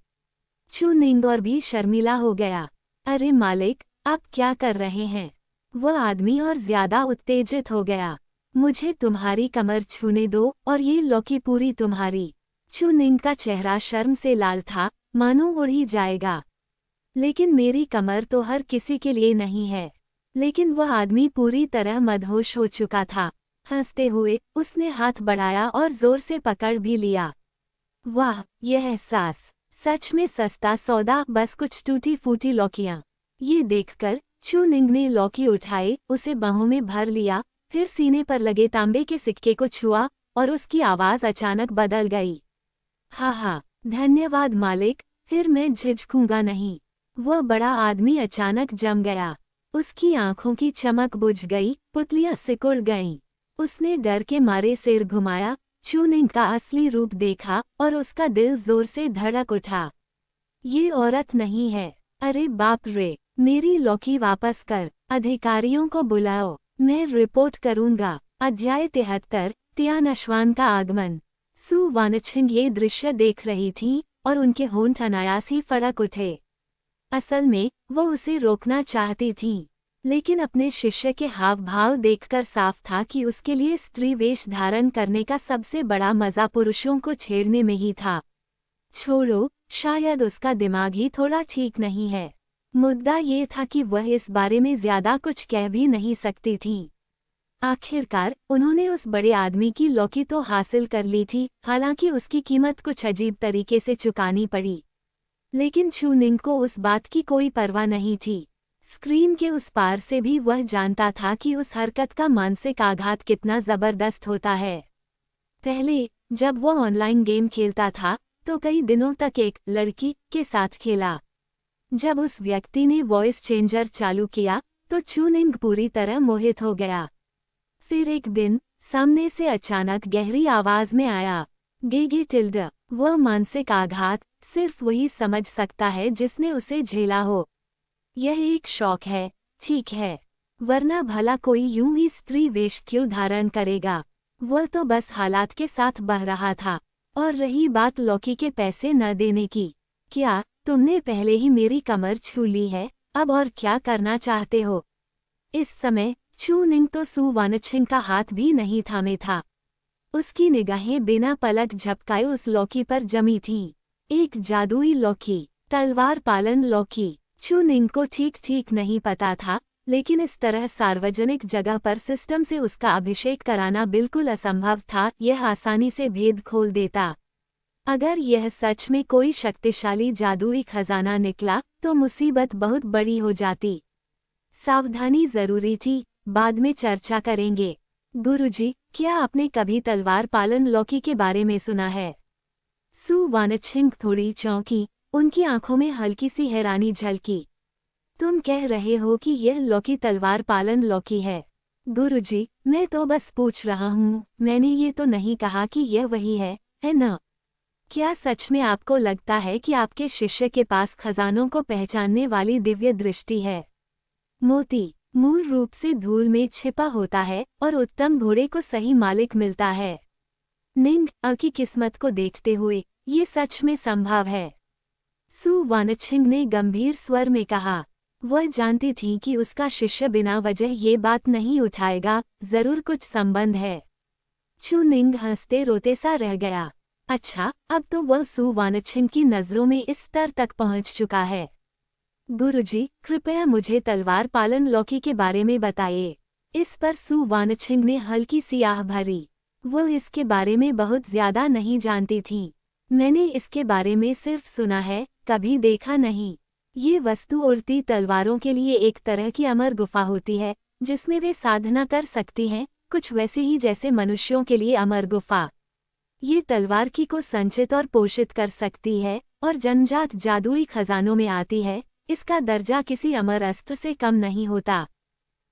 चूनिंग और भी शर्मिला हो गया। अरे मालिक, आप क्या कर रहे हैं? वह आदमी और ज्यादा उत्तेजित हो गया। मुझे तुम्हारी कमर छूने दो और ये लौकी पूरी तुम्हारी। चूनिंग का चेहरा शर्म से लाल था, मानो उड़ ही जाएगा। लेकिन मेरी कमर तो हर किसी के लिए नहीं है। लेकिन वह आदमी पूरी तरह मदहोश हो चुका था। हंसते हुए उसने हाथ बढ़ाया और जोर से पकड़ भी लिया। वाह, यह एहसास सच में सस्ता सौदा, बस कुछ टूटी फूटी लौकियां। ये देखकर चूनिंग ने लौकी उठाई, उसे बाहों में भर लिया, फिर सीने पर लगे तांबे के सिक्के को छुआ और उसकी आवाज अचानक बदल गई। हाँ, धन्यवाद मालिक, फिर मैं झिझकूंगा नहीं। वह बड़ा आदमी अचानक जम गया। उसकी आंखों की चमक बुझ गई, पुतलियां सिकुड़ गईं। उसने डर के मारे सिर घुमाया, चूनिंग का असली रूप देखा और उसका दिल जोर से धड़क उठा। ये औरत नहीं है। अरे बाप रे, मेरी लौकी वापस कर। अधिकारियों को बुलाओ, मैं रिपोर्ट करूंगा। अध्याय 73, तियानश्वान का आगमन। सु वानछिंग ये दृश्य देख रही थी और उनके होंठ अनायास ही फड़क उठे। असल में वो उसे रोकना चाहती थीं, लेकिन अपने शिष्य के हाव भाव देखकर साफ था कि उसके लिए स्त्री वेश धारण करने का सबसे बड़ा मजा पुरुषों को छेड़ने में ही था। छोड़ो, शायद उसका दिमाग ही थोड़ा ठीक नहीं है। मुद्दा ये था कि वह इस बारे में ज्यादा कुछ कह भी नहीं सकती थीं। आखिरकार उन्होंने उस बड़े आदमी की लौकी तो हासिल कर ली थी, हालांकि उसकी कीमत कुछ अजीब तरीके से चुकानी पड़ी। लेकिन चूनिंग को उस बात की कोई परवाह नहीं थी। स्क्रीन के उस पार से भी वह जानता था कि उस हरकत का मानसिक आघात कितना जबरदस्त होता है। पहले जब वह ऑनलाइन गेम खेलता था तो कई दिनों तक एक लड़की के साथ खेला। जब उस व्यक्ति ने वॉइस चेंजर चालू किया तो चूनिंग पूरी तरह मोहित हो गया। फिर एक दिन सामने से अचानक गहरी आवाज में आया, गेगे टिल्ड। वह मानसिक आघात सिर्फ वही समझ सकता है जिसने उसे झेला हो। यह एक शौक है, ठीक है, वरना भला कोई यूं ही स्त्री वेश क्यों धारण करेगा। वह तो बस हालात के साथ बह रहा था। और रही बात लौकी के पैसे न देने की, क्या तुमने पहले ही मेरी कमर छू ली है? अब और क्या करना चाहते हो? इस समय चू निंग तो सु वानछिन का हाथ भी नहीं थामे था। उसकी निगाहें बिना पलक झपकाए उस लौकी पर जमी थीं। एक जादुई लौकी, तलवार पालन लौकी। चू निंग को ठीक ठीक नहीं पता था, लेकिन इस तरह सार्वजनिक जगह पर सिस्टम से उसका अभिषेक कराना बिल्कुल असंभव था। यह आसानी से भेद खोल देता। अगर यह सच में कोई शक्तिशाली जादुई खजाना निकला तो मुसीबत बहुत बड़ी हो जाती। सावधानी जरूरी थी, बाद में चर्चा करेंगे। गुरुजी, क्या आपने कभी तलवार पालन लौकी के बारे में सुना है? सु वानछिन थोड़ी चौंकी, उनकी आंखों में हल्की सी हैरानी झलकी। तुम कह रहे हो कि यह लौकी तलवार पालन लौकी है? गुरुजी, मैं तो बस पूछ रहा हूँ, मैंने ये तो नहीं कहा कि यह वही है न? क्या सच में आपको लगता है कि आपके शिष्य के पास खजानों को पहचानने वाली दिव्य दृष्टि है? मोती मूल रूप से धूल में छिपा होता है और उत्तम घोड़े को सही मालिक मिलता है। निंग की किस्मत को देखते हुए ये सच में संभव है, सु वानछिन ने गंभीर स्वर में कहा। वह जानती थी कि उसका शिष्य बिना वजह ये बात नहीं उठाएगा, जरूर कुछ संबंध है। चू निंग हंसते रोते सा रह गया। अच्छा, अब तो वह सु वानछिन की नजरों में इस स्तर तक पहुंच चुका है। गुरुजी, कृपया मुझे तलवार पालन लौकी के बारे में बताइए। इस पर सु वानछिन ने हल्की सी आह भरी। वो इसके बारे में बहुत ज्यादा नहीं जानती थी। मैंने इसके बारे में सिर्फ सुना है, कभी देखा नहीं। ये वस्तु उड़ती तलवारों के लिए एक तरह की अमर गुफा होती है, जिसमें वे साधना कर सकती हैं, कुछ वैसे ही जैसे मनुष्यों के लिए अमर गुफा। ये तलवार की को संचित और पोषित कर सकती है और जन्मजात जादुई खजानों में आती है। इसका दर्जा किसी अमर अस्त्र से कम नहीं होता।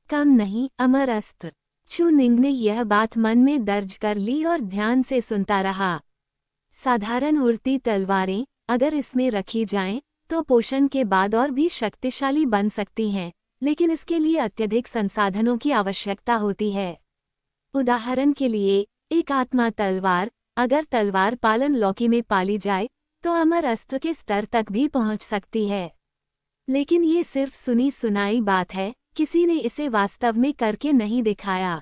कम नहीं, अमर अस्त्र। चू निंग ने यह बात मन में दर्ज कर ली और ध्यान से सुनता रहा। साधारण उड़ती तलवारें अगर इसमें रखी जाएं, तो पोषण के बाद और भी शक्तिशाली बन सकती हैं, लेकिन इसके लिए अत्यधिक संसाधनों की आवश्यकता होती है। उदाहरण के लिए, एक आत्मा तलवार अगर तलवार पालन लौकी में पाली जाए तो अमर अस्त्र के स्तर तक भी पहुंच सकती है। लेकिन ये सिर्फ सुनी सुनाई बात है, किसी ने इसे वास्तव में करके नहीं दिखाया।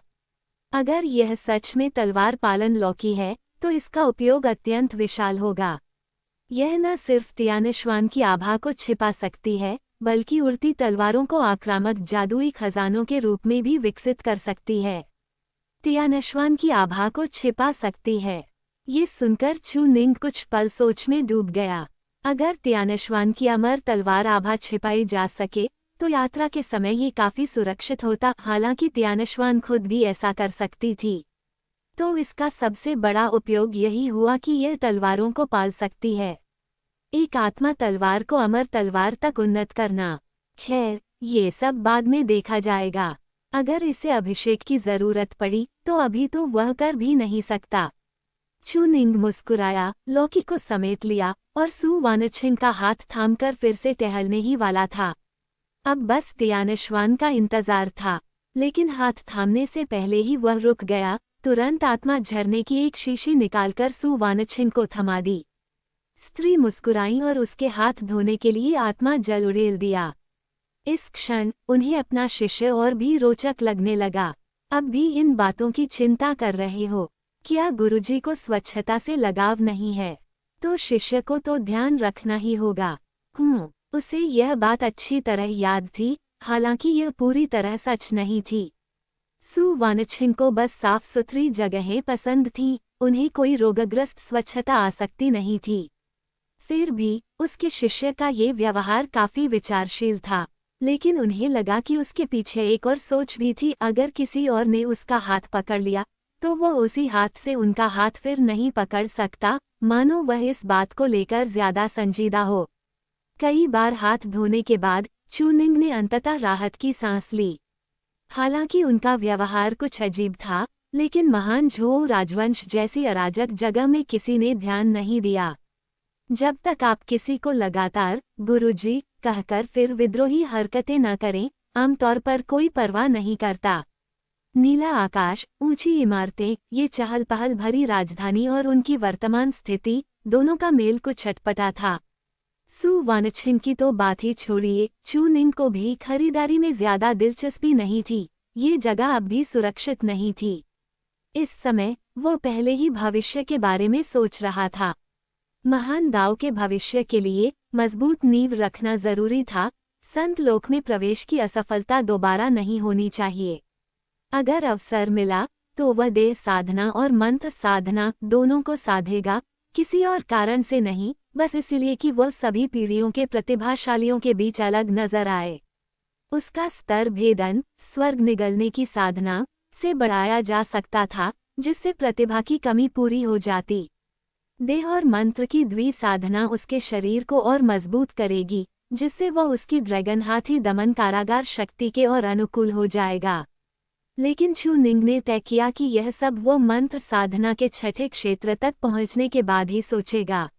अगर यह सच में तलवार पालन लौकी है, तो इसका उपयोग अत्यंत विशाल होगा। यह न सिर्फ तियानिश्वान की आभा को छिपा सकती है, बल्कि उड़ती तलवारों को आक्रामक जादुई खजानों के रूप में भी विकसित कर सकती है। तियानिश्वान की आभा को छिपा सकती है। ये सुनकर चू निंग कुछ पल सोच में डूब गया। अगर तियानिश्वान की अमर तलवार आभा छिपाई जा सके, तो यात्रा के समय ये काफी सुरक्षित होता। हालांकि तियानिश्वान खुद भी ऐसा कर सकती थी, तो इसका सबसे बड़ा उपयोग यही हुआ कि यह तलवारों को पाल सकती है। एक आत्मा तलवार को अमर तलवार तक उन्नत करना। खैर, ये सब बाद में देखा जाएगा। अगर इसे अभिषेक की जरूरत पड़ी तो अभी तो वह कर भी नहीं सकता। चू निंग मुस्कुराया, लौकी को समेट लिया और सु वानछिन का हाथ थामकर फिर से टहलने ही वाला था। अब बस तियानिश्वान का इंतजार था, लेकिन हाथ थामने से पहले ही वह रुक गया। तुरंत आत्मा झरने की एक शीशी निकालकर सु वानछिन को थमा दी। स्त्री मुस्कुराई और उसके हाथ धोने के लिए आत्मा जल उड़ेल दिया। इस क्षण उन्हें अपना शिष्य और भी रोचक लगने लगा। अब भी इन बातों की चिंता कर रहे हो? क्या गुरुजी को स्वच्छता से लगाव नहीं है? तो शिष्य को तो ध्यान रखना ही होगा। उसे यह बात अच्छी तरह याद थी, हालांकि यह पूरी तरह सच नहीं थी। सु वानछिन को बस साफ सुथरी जगहें पसंद थीं, उन्हें कोई रोगग्रस्त स्वच्छता आसक्ति नहीं थी। फिर भी उसके शिष्य का ये व्यवहार काफी विचारशील था, लेकिन उन्हें लगा कि उसके पीछे एक और सोच भी थी। अगर किसी और ने उसका हाथ पकड़ लिया तो वो उसी हाथ से उनका हाथ फिर नहीं पकड़ सकता, मानो वह इस बात को लेकर ज्यादा संजीदा हो। कई बार हाथ धोने के बाद चू निंग ने अंततः राहत की सांस ली। हालांकि उनका व्यवहार कुछ अजीब था, लेकिन महान झोउ राजवंश जैसी अराजक जगह में किसी ने ध्यान नहीं दिया। जब तक आप किसी को लगातार गुरुजी कहकर फिर विद्रोही हरकतें न करें, आमतौर पर कोई परवाह नहीं करता। नीला आकाश, ऊंची इमारतें, ये चहल पहल भरी राजधानी और उनकी वर्तमान स्थिति, दोनों का मेल कुछ अटपटा था। सु वानछिन की तो बात ही छोड़िए, चू निंग को भी खरीदारी में ज्यादा दिलचस्पी नहीं थी। ये जगह अब भी सुरक्षित नहीं थी। इस समय वो पहले ही भविष्य के बारे में सोच रहा था। महान दाव के भविष्य के लिए मजबूत नींव रखना जरूरी था। संत लोक में प्रवेश की असफलता दोबारा नहीं होनी चाहिए। अगर अवसर मिला तो वह देह साधना और मंत्र साधना दोनों को साधेगा, किसी और कारण से नहीं, बस इसलिए कि वह सभी पीढ़ियों के प्रतिभाशालियों के बीच अलग नजर आए। उसका स्तर भेदन, स्वर्ग निगलने की साधना से बढ़ाया जा सकता था, जिससे प्रतिभा की कमी पूरी हो जाती। देह और मंत्र की द्विसाधना उसके शरीर को और मजबूत करेगी, जिससे वह उसकी ड्रैगन हाथी दमन कारागार शक्ति के और अनुकूल हो जाएगा। लेकिन चू निंग ने तय किया कि यह सब वो मंत्र साधना के छठे क्षेत्र तक पहुंचने के बाद ही सोचेगा।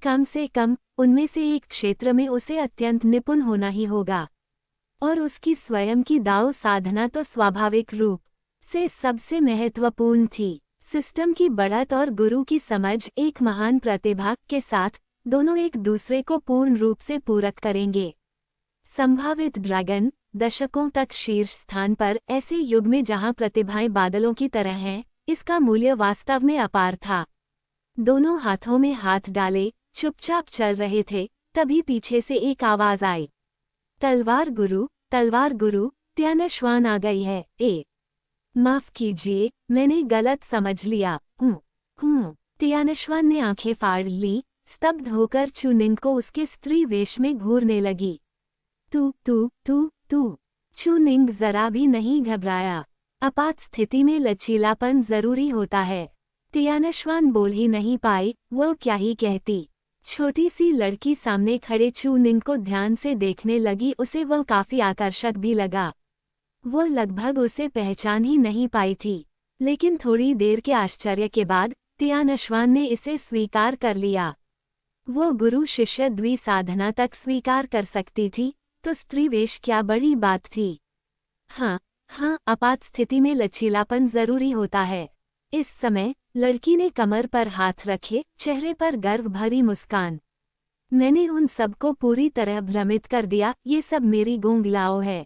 कम से कम उनमें से एक क्षेत्र में उसे अत्यंत निपुण होना ही होगा, और उसकी स्वयं की दाव साधना तो स्वाभाविक रूप से सबसे महत्वपूर्ण थी। सिस्टम की बढ़त और गुरु की समझ एक महान प्रतिभा के साथ दोनों एक दूसरे को पूर्ण रूप से पूरक करेंगे। संभावित ड्रैगन दशकों तक शीर्ष स्थान पर, ऐसे युग में जहां प्रतिभाएं बादलों की तरह हैं, इसका मूल्य वास्तव में अपार था। दोनों हाथों में हाथ डाले चुपचाप चल रहे थे, तभी पीछे से एक आवाज आई, तलवार गुरु, त्यानश्वान आ गई है। माफ कीजिए, मैंने गलत समझ लिया। त्यानश्वान ने आंखें फाड़ ली, स्तब्ध होकर चू निंग को उसके स्त्री वेश में घूरने लगी। तू चू निंग जरा भी नहीं घबराया। आपात स्थिति में लचीलापन जरूरी होता है। त्यानश्वान बोल ही नहीं पाई, वो क्या ही कहती। छोटी सी लड़की सामने खड़े चू निंग को ध्यान से देखने लगी। उसे वह काफी आकर्षक भी लगा। वो लगभग उसे पहचान ही नहीं पाई थी, लेकिन थोड़ी देर के आश्चर्य के बाद त्यानश्वान ने इसे स्वीकार कर लिया। वो गुरु शिष्य द्विसाधना तक स्वीकार कर सकती थी, तो स्त्रीवेश क्या बड़ी बात थी। हाँ, आपात स्थिति में लचीलापन जरूरी होता है। इस समय लड़की ने कमर पर हाथ रखे, चेहरे पर गर्व भरी मुस्कान। मैंने उन सबको पूरी तरह भ्रमित कर दिया। ये सब मेरी गोंगलाओ है।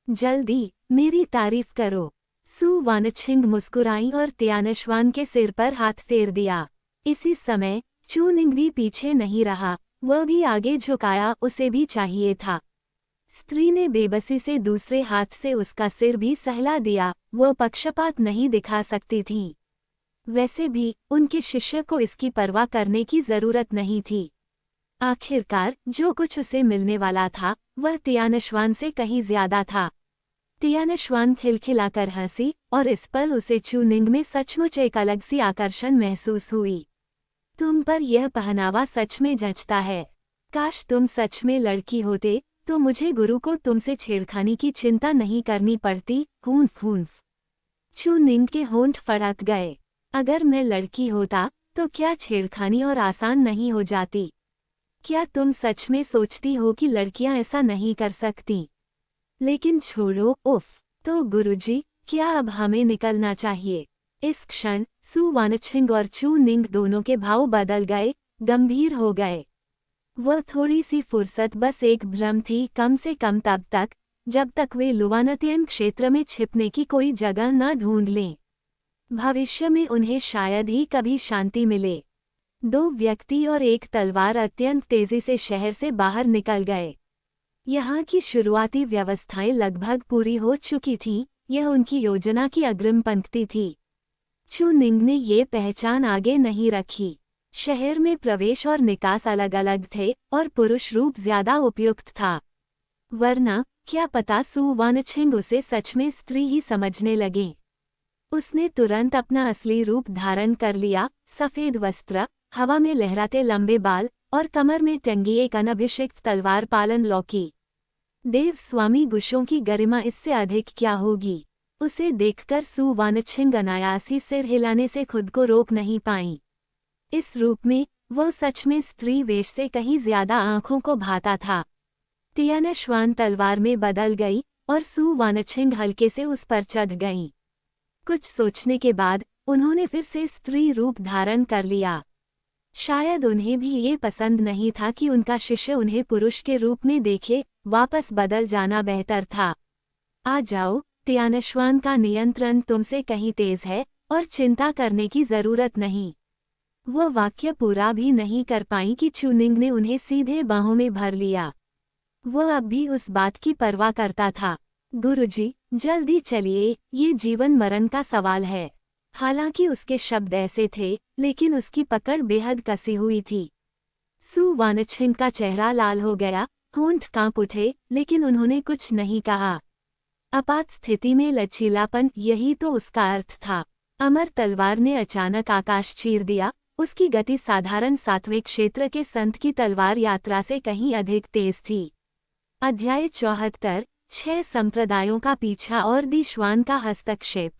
जल्दी मेरी तारीफ करो। सु वानछिंग मुस्कुराई और त्यानश्वान के सिर पर हाथ फेर दिया। इसी समय चू निंग भी पीछे नहीं रहा, वह भी आगे झुकाया, उसे भी चाहिए था। स्त्री ने बेबसी से दूसरे हाथ से उसका सिर भी सहला दिया। वह पक्षपात नहीं दिखा सकती थीं। वैसे भी उनके शिष्य को इसकी परवाह करने की जरूरत नहीं थी। आखिरकार जो कुछ उसे मिलने वाला था वह त्यानश्वान से कहीं ज्यादा था। त्यानश्वान खिलखिलाकर हंसी, और इस पल उसे चू निंग में सचमुच एक अलग सी आकर्षण महसूस हुई। तुम पर यह पहनावा सच में जचता है। काश तुम सच में लड़की होते तो मुझे गुरु को तुमसे छेड़खानी की चिंता नहीं करनी पड़ती। हूंफ। चू निंग के होंठ फड़क गए। अगर मैं लड़की होता तो क्या छेड़खानी और आसान नहीं हो जाती? क्या तुम सच में सोचती हो कि लड़कियां ऐसा नहीं कर सकती? लेकिन छोड़ो, उफ। तो गुरुजी, क्या अब हमें निकलना चाहिए? इस क्षण सु वानछिंग और चू निंग दोनों के भाव बदल गए, गंभीर हो गए। वह थोड़ी सी फुर्सत बस एक भ्रम थी, कम से कम तब तक जब तक वे लुवानतियन क्षेत्र में छिपने की कोई जगह न ढूंढ लें। भविष्य में उन्हें शायद ही कभी शांति मिले। दो व्यक्ति और एक तलवार अत्यंत तेजी से शहर से बाहर निकल गए। यहाँ की शुरुआती व्यवस्थाएं लगभग पूरी हो चुकी थीं। यह उनकी योजना की अग्रिम पंक्ति थी। चू निंग ने ये पहचान आगे नहीं रखी। शहर में प्रवेश और निकास अलग अलग थे और पुरुष रूप ज्यादा उपयुक्त था। वरना क्या पता सु वानछिंग उसे सच में स्त्री ही समझने लगे। उसने तुरंत अपना असली रूप धारण कर लिया। सफेद वस्त्र, हवा में लहराते लंबे बाल और कमर में टंगी एक अनभिषिक्त तलवार पालन लौकी। देव स्वामी गुशों की गरिमा इससे अधिक क्या होगी? उसे देखकर सु वानछिंग अनायास ही सिर हिलाने से खुद को रोक नहीं पाई। इस रूप में वह सच में स्त्री वेश से कहीं ज्यादा आंखों को भाता था। त्यानश्वान तलवार में बदल गई और सु वानछिंग हल्के से उस पर चढ़ गईं। कुछ सोचने के बाद उन्होंने फिर से स्त्री रूप धारण कर लिया। शायद उन्हें भी ये पसंद नहीं था कि उनका शिष्य उन्हें पुरुष के रूप में देखे। वापस बदल जाना बेहतर था। आ जाओ, त्यानश्वान का नियंत्रण तुमसे कहीं तेज है और चिंता करने की जरूरत नहीं। वो वाक्य पूरा भी नहीं कर पाई कि चुनिंग ने उन्हें सीधे बाहों में भर लिया। वो अब भी उस बात की परवाह करता था। गुरुजी, जल्दी चलिए, ये जीवन मरण का सवाल है। हालांकि उसके शब्द ऐसे थे, लेकिन उसकी पकड़ बेहद कसी हुई थी। सु वानछिन का चेहरा लाल हो गया, होंठ कांप उठे, लेकिन उन्होंने कुछ नहीं कहा। आपात स्थिति में लचीलापन, यही तो उसका अर्थ था। अमर तलवार ने अचानक आकाश चीर दिया। उसकी गति साधारण सातवें क्षेत्र के संत की तलवार यात्रा से कहीं अधिक तेज थी। अध्याय 74, 6 संप्रदायों का पीछा और दी श्वान का हस्तक्षेप।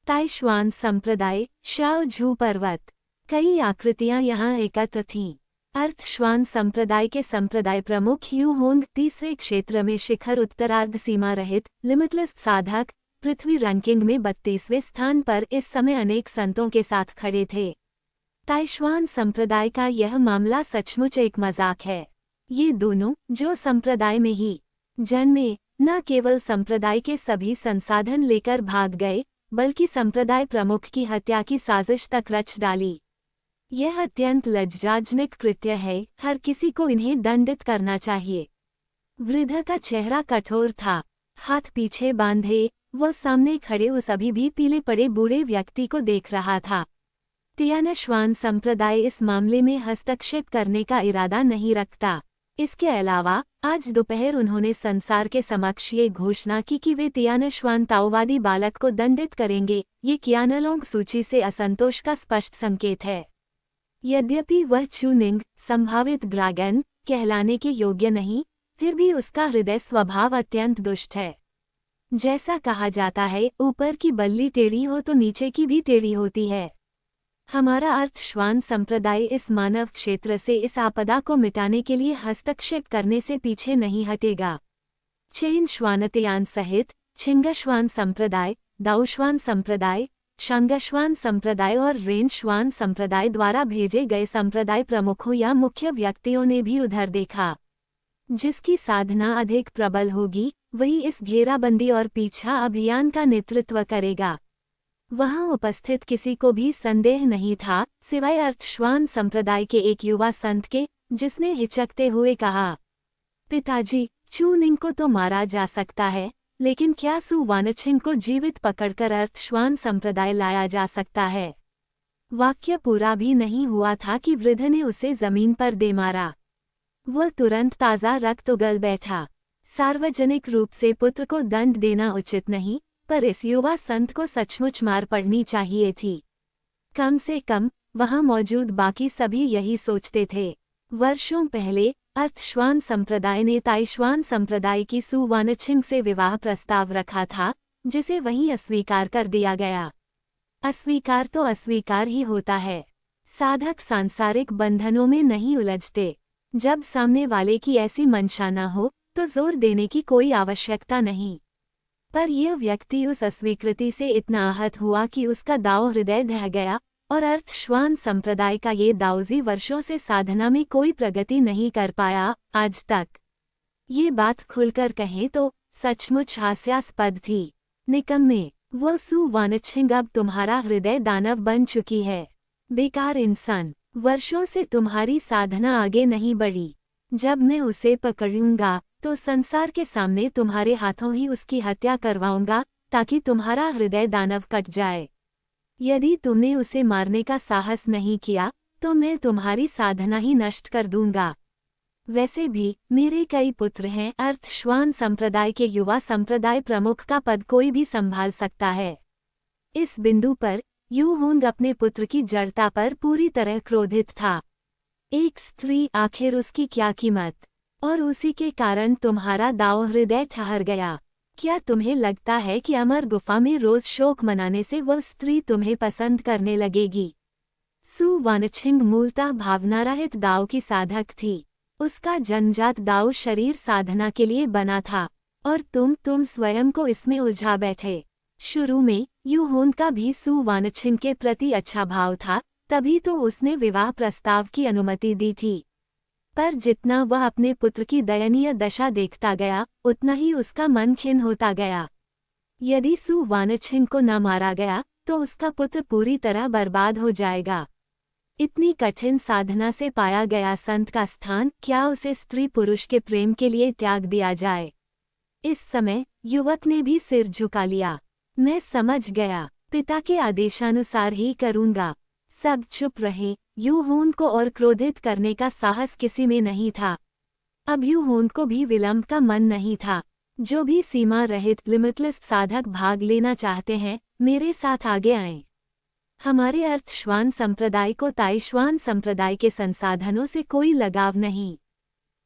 ताइश्वान संप्रदाय, शाओ झू पर्वत। कई आकृतियां यहाँ एकत्र थीं। अर्थ श्वान संप्रदाय के संप्रदाय प्रमुख यू होंग तीसरे क्षेत्र में शिखर उत्तरार्ध सीमा रहित लिमिटलेस साधक पृथ्वी रैंकिंग में 32वें स्थान पर इस समय अनेक संतों के साथ खड़े थे। ताइश्वान संप्रदाय का यह मामला सचमुच एक मजाक है। ये दोनों, जो संप्रदाय में ही जन्मे, न केवल संप्रदाय के सभी संसाधन लेकर भाग गए, बल्कि संप्रदाय प्रमुख की हत्या की साजिश तक रच डाली। यह अत्यंत लज्जाजनक कृत्य है, हर किसी को इन्हें दंडित करना चाहिए। वृद्ध का चेहरा कठोर था, हाथ पीछे बांधे, वो सामने खड़े उस अभी भी पीले पड़े बूढ़े व्यक्ति को देख रहा था। त्यानश्वान संप्रदाय इस मामले में हस्तक्षेप करने का इरादा नहीं रखता। इसके अलावा आज दोपहर उन्होंने संसार के समक्ष ये घोषणा की कि वे त्यानश्वान ताओवादी बालक को दंडित करेंगे। ये क्यानलोंग सूची से असंतोष का स्पष्ट संकेत है। यद्यपि वह चुनिंग, संभावित ड्रैगन, कहलाने के योग्य नहीं, फिर भी उसका हृदय स्वभाव अत्यंत दुष्ट है। जैसा कहा जाता है, ऊपर की बल्ली टेढ़ी हो तो नीचे की भी टेढ़ी होती है। हमारा अर्थ श्वान संप्रदाय इस मानव क्षेत्र से इस आपदा को मिटाने के लिए हस्तक्षेप करने से पीछे नहीं हटेगा। चेन श्वानतयान सहित छिंगश्वान संप्रदाय, दाओश्वान संप्रदाय, शांगश्वान संप्रदाय और रेन श्वान संप्रदाय द्वारा भेजे गए संप्रदाय प्रमुखों या मुख्य व्यक्तियों ने भी उधर देखा। जिसकी साधना अधिक प्रबल होगी, वही इस घेराबंदी और पीछा अभियान का नेतृत्व करेगा। वहां उपस्थित किसी को भी संदेह नहीं था, सिवाय अर्थश्वान संप्रदाय के एक युवा संत के, जिसने हिचकते हुए कहा, पिताजी, चुनिंग को तो मारा जा सकता है, लेकिन क्या सु वानछिन को जीवित पकड़कर अर्थश्वान संप्रदाय लाया जा सकता है? वाक्य पूरा भी नहीं हुआ था कि वृद्ध ने उसे जमीन पर दे मारा। वह तुरंत ताज़ा रक्त उगल बैठा। सार्वजनिक रूप से पुत्र को दंड देना उचित नहीं, पर इस युवा संत को सचमुच मार पड़नी चाहिए थी। कम से कम वहां मौजूद बाकी सभी यही सोचते थे। वर्षों पहले अर्थश्वान संप्रदाय ने ताइश्वान संप्रदाय की सु वानछिन से विवाह प्रस्ताव रखा था, जिसे वहीं अस्वीकार कर दिया गया। अस्वीकार तो अस्वीकार ही होता है। साधक सांसारिक बंधनों में नहीं उलझते। जब सामने वाले की ऐसी मंशा न हो, तो जोर देने की कोई आवश्यकता नहीं। पर यह व्यक्ति उस अस्वीकृति से इतना आहत हुआ कि उसका दांव हृदय ढह गया, और अर्थश्वान संप्रदाय का ये दाऊजी वर्षों से साधना में कोई प्रगति नहीं कर पाया आज तक। ये बात खुलकर कहें तो सचमुच हास्यास्पद थी। निकम्मे, वो सु वानछिन अब तुम्हारा हृदय दानव बन चुकी है। बेकार इंसान, वर्षों से तुम्हारी साधना आगे नहीं बढ़ी। जब मैं उसे पकड़ूंगा तो संसार के सामने तुम्हारे हाथों ही उसकी हत्या करवाऊंगा, ताकि तुम्हारा हृदय दानव कट जाए। यदि तुमने उसे मारने का साहस नहीं किया, तो मैं तुम्हारी साधना ही नष्ट कर दूंगा। वैसे भी मेरे कई पुत्र हैं। अर्थश्वान संप्रदाय के युवा संप्रदाय प्रमुख का पद कोई भी संभाल सकता है। इस बिंदु पर यू होंग अपने पुत्र की जड़ता पर पूरी तरह क्रोधित था। एक स्त्री, आखिर उसकी क्या कीमत? और उसी के कारण तुम्हारा दांव हृदय ठहर गया। क्या तुम्हें लगता है कि अमर गुफा में रोज शोक मनाने से वह स्त्री तुम्हें पसंद करने लगेगी? सु वानछिन मूलतः भावनारहित दाव की साधक थी। उसका जन्मजात दाव शरीर साधना के लिए बना था, और तुम स्वयं को इसमें उलझा बैठे। शुरू में यू होंग का भी सु वानछिन के प्रति अच्छा भाव था, तभी तो उसने विवाह प्रस्ताव की अनुमति दी थी। पर जितना वह अपने पुत्र की दयनीय दशा देखता गया, उतना ही उसका मन खिन्न होता गया। यदि सु वानछिन को न मारा गया तो उसका पुत्र पूरी तरह बर्बाद हो जाएगा। इतनी कठिन साधना से पाया गया संत का स्थान, क्या उसे स्त्री पुरुष के प्रेम के लिए त्याग दिया जाए? इस समय युवक ने भी सिर झुका लिया। मैं समझ गया, पिता के आदेशानुसार ही करूँगा। सब चुप रहे। यूहोन को और क्रोधित करने का साहस किसी में नहीं था। अब यूहोन को भी विलंब का मन नहीं था। जो भी सीमा रहित लिमिटलेस साधक भाग लेना चाहते हैं, मेरे साथ आगे आएं। हमारे अर्थश्वान संप्रदाय को ताइश्वान संप्रदाय के संसाधनों से कोई लगाव नहीं।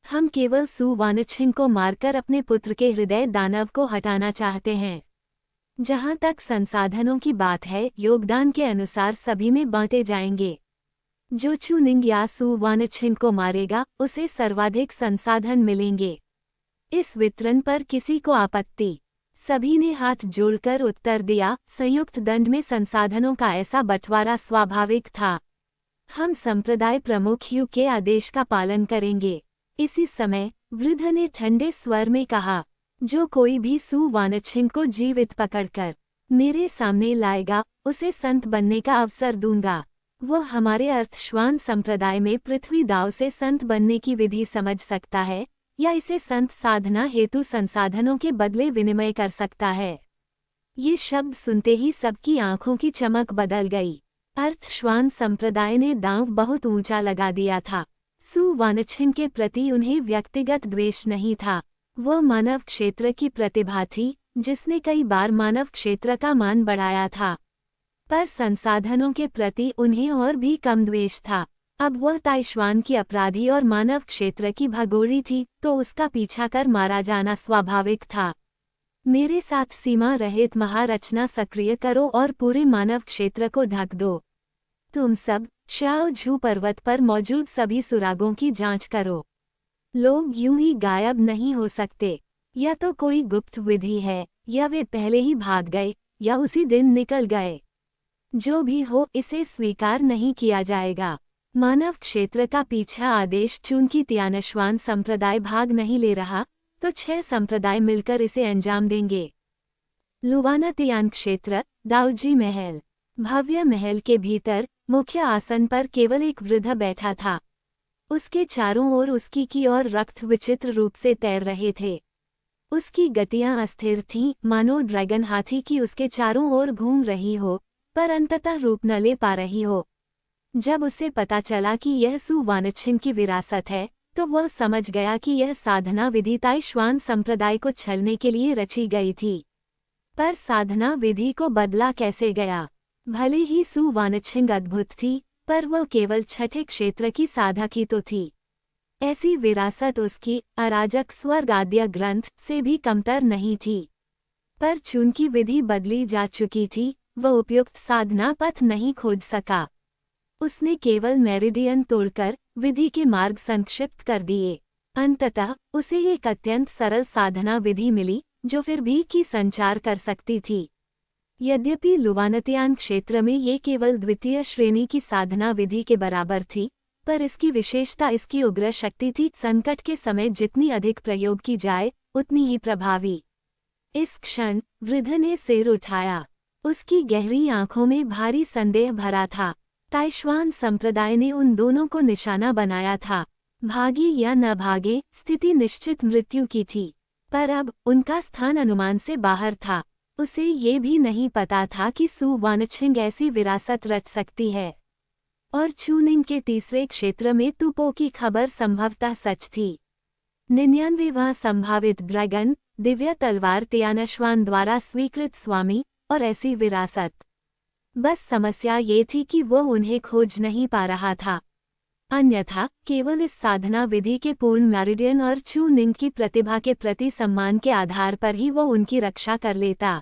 हम केवल सु वानछिन को मारकर अपने पुत्र के हृदय दानव को हटाना चाहते हैं। जहाँ तक संसाधनों की बात है, योगदान के अनुसार सभी में बांटे जाएंगे। जो चुनिंग या सु वानछिन को मारेगा उसे सर्वाधिक संसाधन मिलेंगे। इस वितरण पर किसी को आपत्ति? सभी ने हाथ जोड़कर उत्तर दिया। संयुक्त दंड में संसाधनों का ऐसा बंटवारा स्वाभाविक था। हम संप्रदाय प्रमुख यू के आदेश का पालन करेंगे। इसी समय वृद्ध ने ठंडे स्वर में कहा, जो कोई भी सु वानछिन को जीवित पकड़कर मेरे सामने लाएगा उसे संत बनने का अवसर दूंगा। वह हमारे अर्थश्वान संप्रदाय में पृथ्वी दाव से संत बनने की विधि समझ सकता है या इसे संत साधना हेतु संसाधनों के बदले विनिमय कर सकता है। ये शब्द सुनते ही सबकी आंखों की चमक बदल गई। अर्थश्वान संप्रदाय ने दांव बहुत ऊंचा लगा दिया था। सु वानछिन के प्रति उन्हें व्यक्तिगत द्वेष नहीं था। वह मानव क्षेत्र की प्रतिभा थी जिसने कई बार मानव क्षेत्र का मान बढ़ाया था, पर संसाधनों के प्रति उन्हें और भी कम द्वेष था। अब वह ताइश्वान की अपराधी और मानव क्षेत्र की भगोड़ी थी, तो उसका पीछा कर मारा जाना स्वाभाविक था। मेरे साथ सीमा रहित महारचना सक्रिय करो और पूरे मानव क्षेत्र को ढक दो। तुम सब शाओ झू पर्वत पर मौजूद सभी सुरागों की जांच करो। लोग यूं ही गायब नहीं हो सकते। या तो कोई गुप्त विधि है, या वे पहले ही भाग गए, या उसी दिन निकल गए। जो भी हो, इसे स्वीकार नहीं किया जाएगा। मानव क्षेत्र का पीछा आदेश चूंकि तियानश्वान संप्रदाय भाग नहीं ले रहा, तो 6 संप्रदाय मिलकर इसे अंजाम देंगे। लुवाना तियान क्षेत्र, दाऊजी महल। भव्य महल के भीतर मुख्य आसन पर केवल एक वृद्ध बैठा था। उसके चारों ओर उसकी की और रक्त विचित्र रूप से तैर रहे थे। उसकी गतियां अस्थिर थीं, मानो ड्रैगन हाथी की उसके चारों ओर घूम रही हो, पर अंततः रूप न ले पा रही हो। जब उसे पता चला कि यह सु वानछिन की विरासत है, तो वह समझ गया कि यह साधना विधि ताइश्वान संप्रदाय को छलने के लिए रची गई थी। पर साधना विधि को बदला कैसे गया? भले ही सु वानछिन अद्भुत थी, पर वह केवल छठे क्षेत्र की साधक ही तो थी। ऐसी विरासत उसकी अराजक स्वर्ग आद्य ग्रंथ से भी कमतर नहीं थी। पर चूंकि विधि बदली जा चुकी थी, वह उपयुक्त साधना पथ नहीं खोज सका। उसने केवल मेरिडियन तोड़कर विधि के मार्ग संक्षिप्त कर दिए। अंततः उसे एक अत्यंत सरल साधना विधि मिली, जो फिर भी की संचार कर सकती थी। यद्यपि लुवानतियान क्षेत्र में ये केवल द्वितीय श्रेणी की साधना विधि के बराबर थी, पर इसकी विशेषता इसकी उग्र शक्ति थी। संकट के समय जितनी अधिक प्रयोग की जाए, उतनी ही प्रभावी। इस क्षण वृद्ध ने सिर उठाया। उसकी गहरी आंखों में भारी संदेह भरा था। ताइश्वान संप्रदाय ने उन दोनों को निशाना बनाया था। भागे या न भागे, स्थिति निश्चित मृत्यु की थी। पर अब उनका स्थान अनुमान से बाहर था। उसे ये भी नहीं पता था कि सु वानछिन ऐसी विरासत रच सकती है। और चूनिंग के तीसरे क्षेत्र में तुपो की खबर संभवतः सच थी। 99वां संभावित ड्रैगन, दिव्य तलवार तियानश्वान द्वारा स्वीकृत स्वामी और ऐसी विरासत। बस समस्या ये थी कि वह उन्हें खोज नहीं पा रहा था। अन्यथा केवल इस साधना विधि के पूर्ण मेरिडियन और चूनिंग की प्रतिभा के प्रति सम्मान के आधार पर ही वो उनकी रक्षा कर लेता।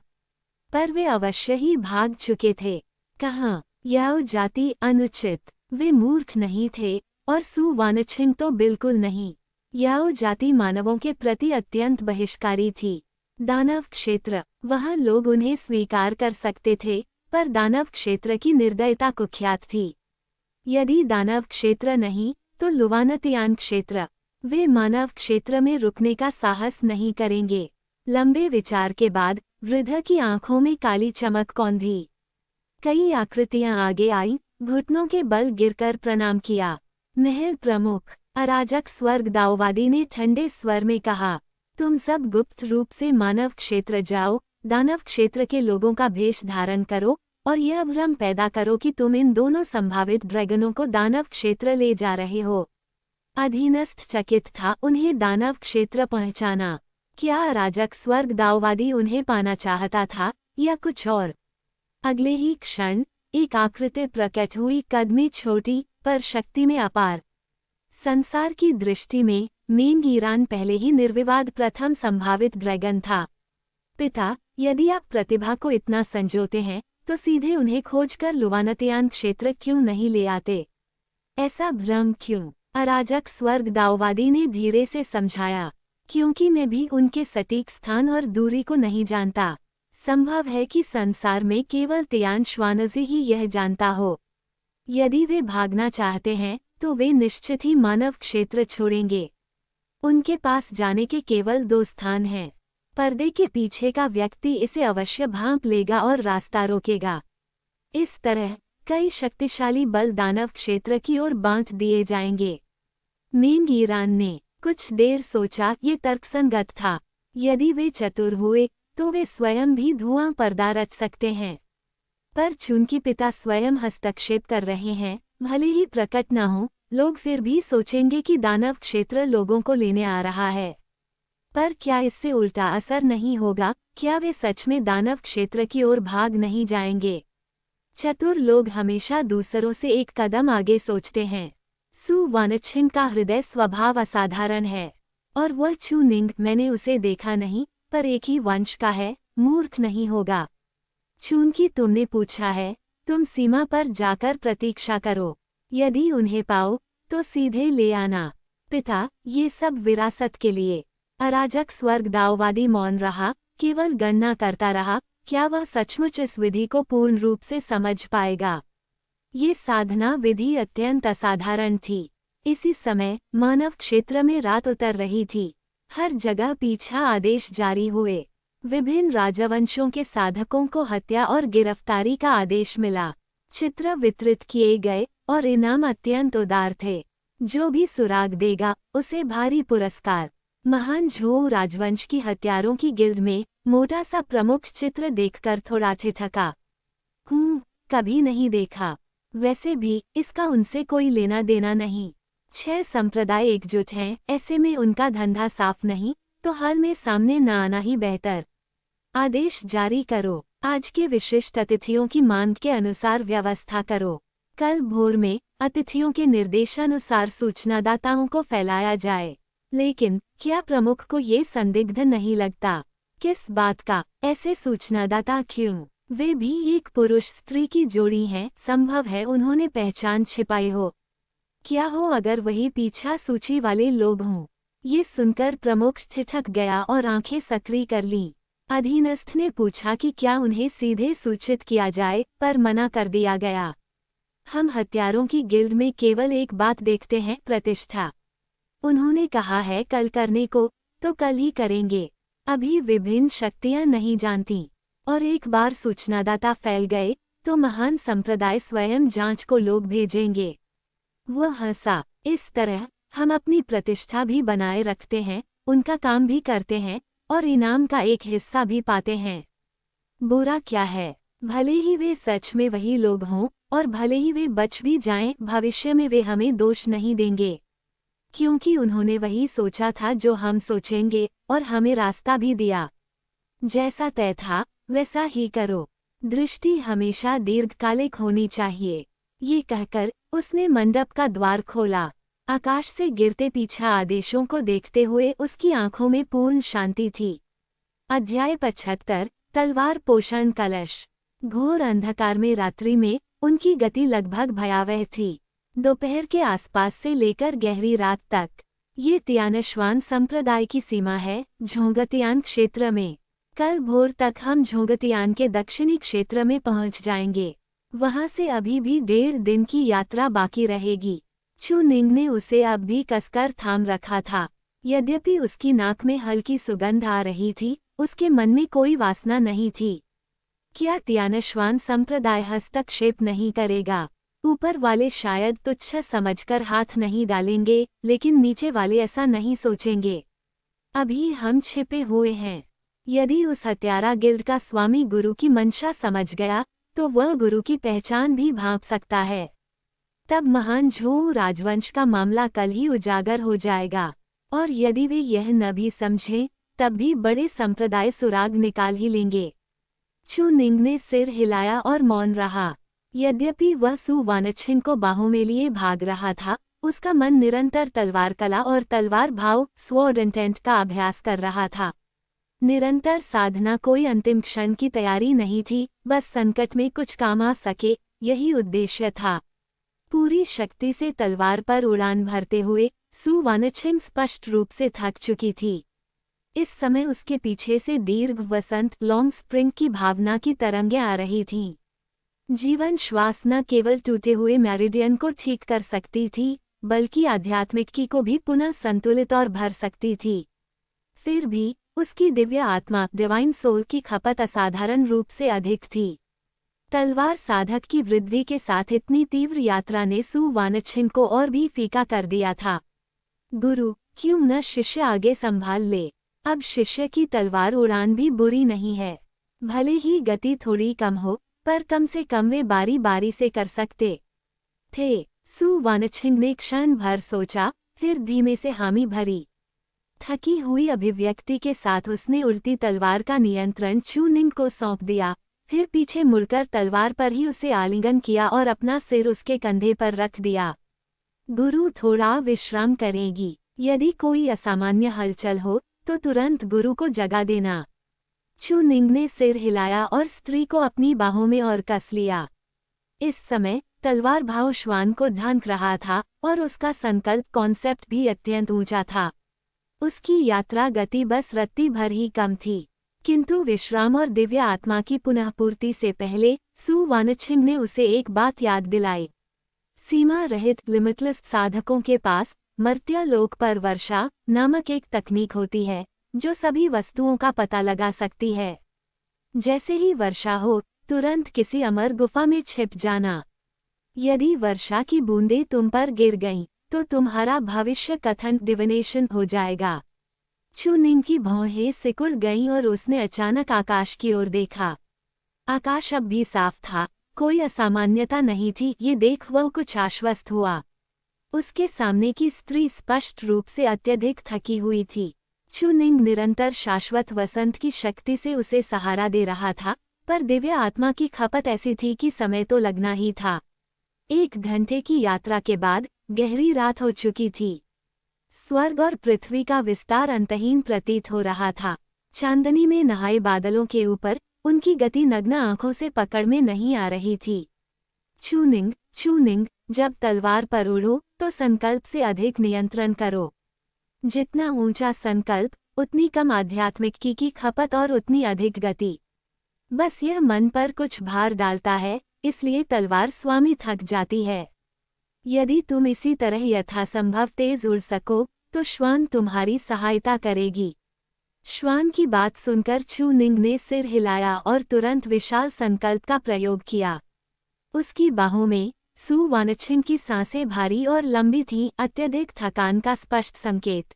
पर वे अवश्य ही भाग चुके थे। कहाँ? याओ जाति अनुचित। वे मूर्ख नहीं थे, और सु वानछिन तो बिल्कुल नहीं। याओ जाति मानवों के प्रति अत्यंत बहिष्कारी थी। दानव क्षेत्र, वहाँ लोग उन्हें स्वीकार कर सकते थे, पर दानव क्षेत्र की निर्दयता कुख्यात थी। यदि दानव क्षेत्र नहीं, तो लुवानतियान क्षेत्र। वे मानव क्षेत्र में रुकने का साहस नहीं करेंगे। लंबे विचार के बाद वृद्ध की आंखों में काली चमक कौंधी। कई आकृतियां आगे आईं, घुटनों के बल गिरकर प्रणाम किया। महल प्रमुख अराजक स्वर्ग दाओवादी ने ठंडे स्वर में कहा, तुम सब गुप्त रूप से मानव क्षेत्र जाओ, दानव क्षेत्र के लोगों का भेष धारण करो और यह भ्रम पैदा करो कि तुम इन दोनों संभावित ड्रैगनों को दानव क्षेत्र ले जा रहे हो। अधीनस्थ चकित था उन्हें दानव क्षेत्र पहुंचाना। क्या अराजक स्वर्ग दाओवादी उन्हें पाना चाहता था या कुछ और? अगले ही क्षण एक आकृति प्रकट हुई, कदमी छोटी पर शक्ति में अपार। संसार की दृष्टि में मेंगीरान पहले ही निर्विवाद प्रथम संभावित ड्रैगन था। पिता, यदि आप प्रतिभा को इतना संजोते हैं तो सीधे उन्हें खोजकर लुवानतियान क्षेत्र क्यों नहीं ले आते? ऐसा भ्रम क्यों? अराजक स्वर्ग दाओवादी ने धीरे से समझाया, क्योंकि मैं भी उनके सटीक स्थान और दूरी को नहीं जानता। संभव है कि संसार में केवल तियान श्वानजी ही यह जानता हो। यदि वे भागना चाहते हैं तो वे निश्चित ही मानव क्षेत्र छोड़ेंगे। उनके पास जाने के केवल 2 स्थान हैं। पर्दे के पीछे का व्यक्ति इसे अवश्य भांप लेगा और रास्ता रोकेगा। इस तरह कई शक्तिशाली बल दानव क्षेत्र की ओर बांट दिए जाएंगे। मेंगीरान ने कुछ देर सोचा, ये तर्कसंगत था। यदि वे चतुर हुए तो वे स्वयं भी धुआं पर्दा रच सकते हैं। पर चूंकि पिता स्वयं हस्तक्षेप कर रहे हैं, भले ही प्रकट न हो, लोग फिर भी सोचेंगे कि दानव क्षेत्र लोगों को लेने आ रहा है। पर क्या इससे उल्टा असर नहीं होगा? क्या वे सच में दानव क्षेत्र की ओर भाग नहीं जाएंगे? चतुर लोग हमेशा दूसरों से एक कदम आगे सोचते हैं। सु वानछिन का हृदय स्वभाव असाधारण है और वह चू निंग, मैंने उसे देखा नहीं, पर एक ही वंश का है, मूर्ख नहीं होगा। चूंकि तुमने पूछा है, तुम सीमा पर जाकर प्रतीक्षा करो। यदि उन्हें पाओ तो सीधे ले आना। पिता, ये सब विरासत के लिए। अराजक स्वर्ग दाओवादी मौन रहा, केवल गणना करता रहा, क्या वह सचमुच इस विधि को पूर्ण रूप से समझ पाएगा? ये साधना विधि अत्यंत असाधारण थी। इसी समय मानव क्षेत्र में रात उतर रही थी। हर जगह पीछा आदेश जारी हुए। विभिन्न राजवंशों के साधकों को हत्या और गिरफ्तारी का आदेश मिला। चित्र वितरित किए गए और इनाम अत्यंत उदार थे। जो भी सुराग देगा उसे भारी पुरस्कार। महान झोऊ राजवंश की हत्यारों की गिल्ड में मोटा सा प्रमुख चित्र देखकर थोड़ा ठिठका। कभी नहीं देखा। वैसे भी इसका उनसे कोई लेना देना नहीं। 6 संप्रदाय एकजुट हैं, ऐसे में उनका धंधा साफ नहीं, तो हाल में सामने न आना ही बेहतर। आदेश जारी करो। आज के विशिष्ट अतिथियों की मांग के अनुसार व्यवस्था करो। कल भोर में अतिथियों के निर्देशानुसार सूचनादाताओं को फैलाया जाए। लेकिन क्या प्रमुख को ये संदिग्ध नहीं लगता? किस बात का? ऐसे सूचनादाता क्यों? वे भी एक पुरुष स्त्री की जोड़ी हैं, संभव है उन्होंने पहचान छिपाई हो। क्या हो अगर वही पीछा सूची वाले लोग हों? ये सुनकर प्रमुख ठिठक गया और आंखें सक्रिय कर लीं। अधीनस्थ ने पूछा कि क्या उन्हें सीधे सूचित किया जाए, पर मना कर दिया गया। हम हत्यारों की गिल्ड में केवल एक बात देखते हैं, प्रतिष्ठा। उन्होंने कहा है कल करने को, तो कल ही करेंगे। अभी विभिन्न शक्तियां नहीं जानती, और एक बार सूचनादाता फैल गए तो महान संप्रदाय स्वयं जांच को लोग भेजेंगे। वह हंसा। इस तरह हम अपनी प्रतिष्ठा भी बनाए रखते हैं, उनका काम भी करते हैं और इनाम का एक हिस्सा भी पाते हैं। बुरा क्या है? भले ही वे सच में वही लोग हों और भले ही वे बच भी जाएं, भविष्य में वे हमें दोष नहीं देंगे, क्योंकि उन्होंने वही सोचा था जो हम सोचेंगे और हमें रास्ता भी दिया। जैसा तय था वैसा ही करो। दृष्टि हमेशा दीर्घकालिक होनी चाहिए। ये कहकर उसने मंडप का द्वार खोला। आकाश से गिरते पीछा आदेशों को देखते हुए उसकी आंखों में पूर्ण शांति थी। अध्याय 75 तलवार पोषण कलश। घोर अंधकार में रात्रि में उनकी गति लगभग भयावह थी। दोपहर के आसपास से लेकर गहरी रात तक। ये तियानश्वान संप्रदाय की सीमा है, झोंगतियान क्षेत्र में। कल भोर तक हम झोंगतियान के दक्षिणी क्षेत्र में पहुंच जाएंगे। वहां से अभी भी 1.5 दिन की यात्रा बाकी रहेगी। चू निंग ने उसे अब भी कसकर थाम रखा था। यद्यपि उसकी नाक में हल्की सुगंध आ रही थी, उसके मन में कोई वासना नहीं थी। क्या त्यानश्वान संप्रदाय हस्तक्षेप नहीं करेगा? ऊपर वाले शायद तुच्छ समझकर हाथ नहीं डालेंगे, लेकिन नीचे वाले ऐसा नहीं सोचेंगे। अभी हम छिपे हुए हैं। यदि उस हत्यारा गिल्ड का स्वामी गुरु की मंशा समझ गया, तो वह गुरु की पहचान भी भांप सकता है। तब महान झू राजवंश का मामला कल ही उजागर हो जाएगा। और यदि वे यह न भी समझें, तब भी बड़े संप्रदाय सुराग निकाल ही लेंगे। चू निंग ने सिर हिलाया और मौन रहा। यद्यपि वह सु वानच्छिन को बाहों में लिए भाग रहा था, उसका मन निरंतर तलवार कला और तलवार भाव स्वॉर्ड इंटेंट का अभ्यास कर रहा था। निरंतर साधना, कोई अंतिम क्षण की तैयारी नहीं थी, बस संकट में कुछ काम आ सके, यही उद्देश्य था। पूरी शक्ति से तलवार पर उड़ान भरते हुए सु वानच्छिन स्पष्ट रूप से थक चुकी थी। इस समय उसके पीछे से दीर्घ वसंत लॉन्ग स्प्रिंग की भावना की तरंगें आ रही थीं। जीवन श्वास न केवल टूटे हुए मैरिडियन को ठीक कर सकती थी, बल्कि आध्यात्मिकी को भी पुनः संतुलित और भर सकती थी। फिर भी उसकी दिव्य आत्मा डिवाइन सोल की खपत असाधारण रूप से अधिक थी। तलवार साधक की वृद्धि के साथ इतनी तीव्र यात्रा ने सु वानच्छिन को और भी फीका कर दिया था। गुरु, क्यों न शिष्य आगे संभाल ले? अब शिष्य की तलवार उड़ान भी बुरी नहीं है। भले ही गति थोड़ी कम हो, पर कम से कम वे बारी बारी से कर सकते थे। सु वानच्छिन ने क्षण भर सोचा, फिर धीमे से हामी भरी। थकी हुई अभिव्यक्ति के साथ उसने उड़ती तलवार का नियंत्रण चू निंग को सौंप दिया, फिर पीछे मुड़कर तलवार पर ही उसे आलिंगन किया और अपना सिर उसके कंधे पर रख दिया। गुरु, थोड़ा विश्राम करेगी। यदि कोई असामान्य हलचल हो तो तुरंत गुरु को जगा देना। चू निंग ने सिर हिलाया और स्त्री को अपनी बाहों में और कस लिया। इस समय तलवार भाव श्वान को ढांक रहा था और उसका संकल्प कॉन्सेप्ट भी अत्यंत ऊंचा था। उसकी यात्रा गति बस रत्ती भर ही कम थी, किंतु विश्राम और दिव्य आत्मा की पुनःपूर्ति से पहले सु वानच्छिन ने उसे एक बात याद दिलाई। सीमा रहित लिमिटलेस साधकों के पास मर्त्यलोक पर वर्षा नामक एक तकनीक होती है, जो सभी वस्तुओं का पता लगा सकती है। जैसे ही वर्षा हो, तुरंत किसी अमर गुफा में छिप जाना। यदि वर्षा की बूंदें तुम पर गिर गईं, तो तुम्हारा भविष्य कथन डिविनेशन हो जाएगा। चू निंग की भौहें सिकुड़ गईं और उसने अचानक आकाश की ओर देखा। आकाश अब भी साफ था, कोई असामान्यता नहीं थी। ये देख वह कुछ आश्वस्त हुआ। उसके सामने की स्त्री स्पष्ट रूप से अत्यधिक थकी हुई थी। चू निंग निरंतर शाश्वत वसंत की शक्ति से उसे सहारा दे रहा था, पर दिव्य आत्मा की खपत ऐसी थी कि समय तो लगना ही था। 1 घंटे की यात्रा के बाद गहरी रात हो चुकी थी। स्वर्ग और पृथ्वी का विस्तार अंतहीन प्रतीत हो रहा था। चांदनी में नहाए बादलों के ऊपर उनकी गति नग्न आंखों से पकड़ में नहीं आ रही थी। चू निंग, जब तलवार पर उड़ो तो संकल्प से अधिक नियंत्रण करो। जितना ऊंचा संकल्प, उतनी कम आध्यात्मिकी की खपत और उतनी अधिक गति। बस यह मन पर कुछ भार डालता है, इसलिए तलवार स्वामी थक जाती है। यदि तुम इसी तरह यथासंभव तेज उड़ सको, तो श्वान तुम्हारी सहायता करेगी। श्वान की बात सुनकर चू निंग ने सिर हिलाया और तुरंत विशाल संकल्प का प्रयोग किया। उसकी बाहों में सु वानच्छिन की सांसें भारी और लंबी थीं, अत्यधिक थकान का स्पष्ट संकेत।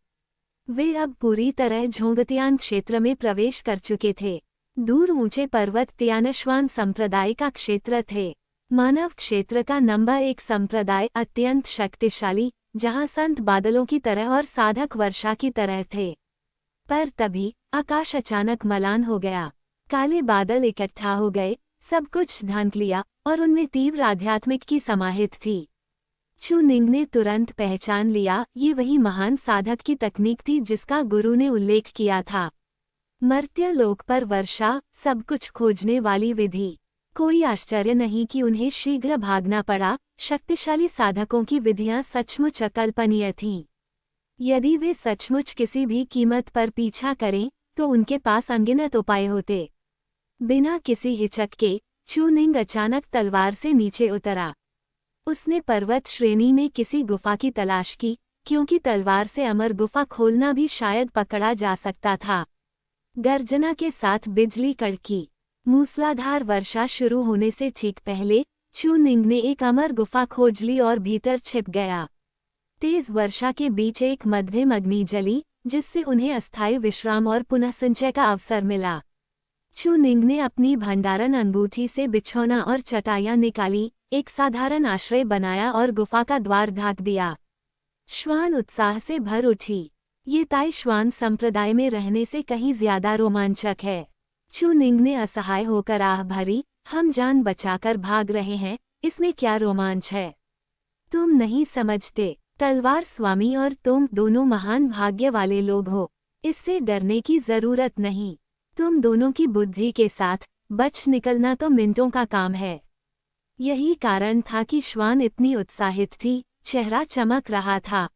वे अब पूरी तरह झोंगतियान क्षेत्र में प्रवेश कर चुके थे। दूर ऊंचे पर्वत त्यानश्वान संप्रदाय का क्षेत्र थे। मानव क्षेत्र का नंबर 1 संप्रदाय, अत्यंत शक्तिशाली, जहां संत बादलों की तरह और साधक वर्षा की तरह थे। पर तभी आकाश अचानक मलान हो गया। काले बादल इकट्ठा हो गए, सब कुछ ढांक लिया और उनमें तीव्र आध्यात्मिक की समाहित थी। चू निंग ने तुरंत पहचान लिया, ये वही महान साधक की तकनीक थी जिसका गुरु ने उल्लेख किया था। मर्त्यलोक पर वर्षा, सब कुछ खोजने वाली विधि। कोई आश्चर्य नहीं कि उन्हें शीघ्र भागना पड़ा। शक्तिशाली साधकों की विधियां सचमुच अकल्पनीय थीं। यदि वे सचमुच किसी भी कीमत पर पीछा करें, तो उनके पास अनगिनत उपाय होते। बिना किसी हिचक के चू निंग अचानक तलवार से नीचे उतरा। उसने पर्वत श्रेणी में किसी गुफा की तलाश की, क्योंकि तलवार से अमर गुफा खोलना भी शायद पकड़ा जा सकता था। गर्जना के साथ बिजली कड़की। मूसलाधार वर्षा शुरू होने से ठीक पहले चू निंग ने एक अमर गुफा खोज ली और भीतर छिप गया। तेज वर्षा के बीच एक मध्यम अग्नि जली, जिससे उन्हें अस्थायी विश्राम और पुनःसंचय का अवसर मिला। चू निंग ने अपनी भंडारण अंगूठी से बिछौना और चटाइयां निकाली, एक साधारण आश्रय बनाया और गुफा का द्वार ढाक दिया। श्वान उत्साह से भर उठी। ये ताई श्वान संप्रदाय में रहने से कहीं ज्यादा रोमांचक है। चू निंग ने असहाय होकर आह भरी, हम जान बचाकर भाग रहे हैं, इसमें क्या रोमांच है? तुम नहीं समझते, तलवार स्वामी और तुम दोनों महान भाग्य वाले लोग हो। इससे डरने की जरूरत नहीं। तुम दोनों की बुद्धि के साथ बच निकलना तो मिनटों का काम है। यही कारण था कि श्वान इतनी उत्साहित थी, चेहरा चमक रहा था।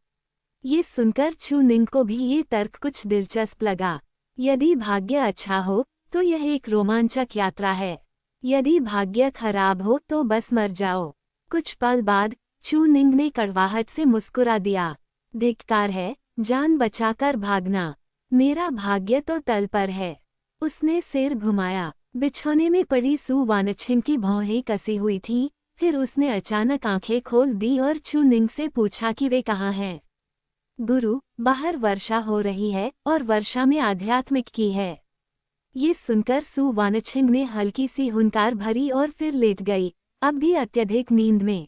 ये सुनकर चू निंग को भी ये तर्क कुछ दिलचस्प लगा। यदि भाग्य अच्छा हो तो यह एक रोमांचक यात्रा है, यदि भाग्य खराब हो तो बस मर जाओ। कुछ पल बाद चू निंग ने कड़वाहट से मुस्कुरा दिया। धिक्कार है, जान बचाकर भागना। मेरा भाग्य तो तल पर है। उसने सिर घुमाया। बिछौने में पड़ी सू वानछिन की भौहें कसी हुई थीं। फिर उसने अचानक आंखें खोल दी और चू निंग से पूछा कि वे कहाँ हैं। गुरु, बाहर वर्षा हो रही है और वर्षा में आध्यात्मिक की है। ये सुनकर सू वानछिन ने हल्की सी हुंकार भरी और फिर लेट गई, अब भी अत्यधिक नींद में।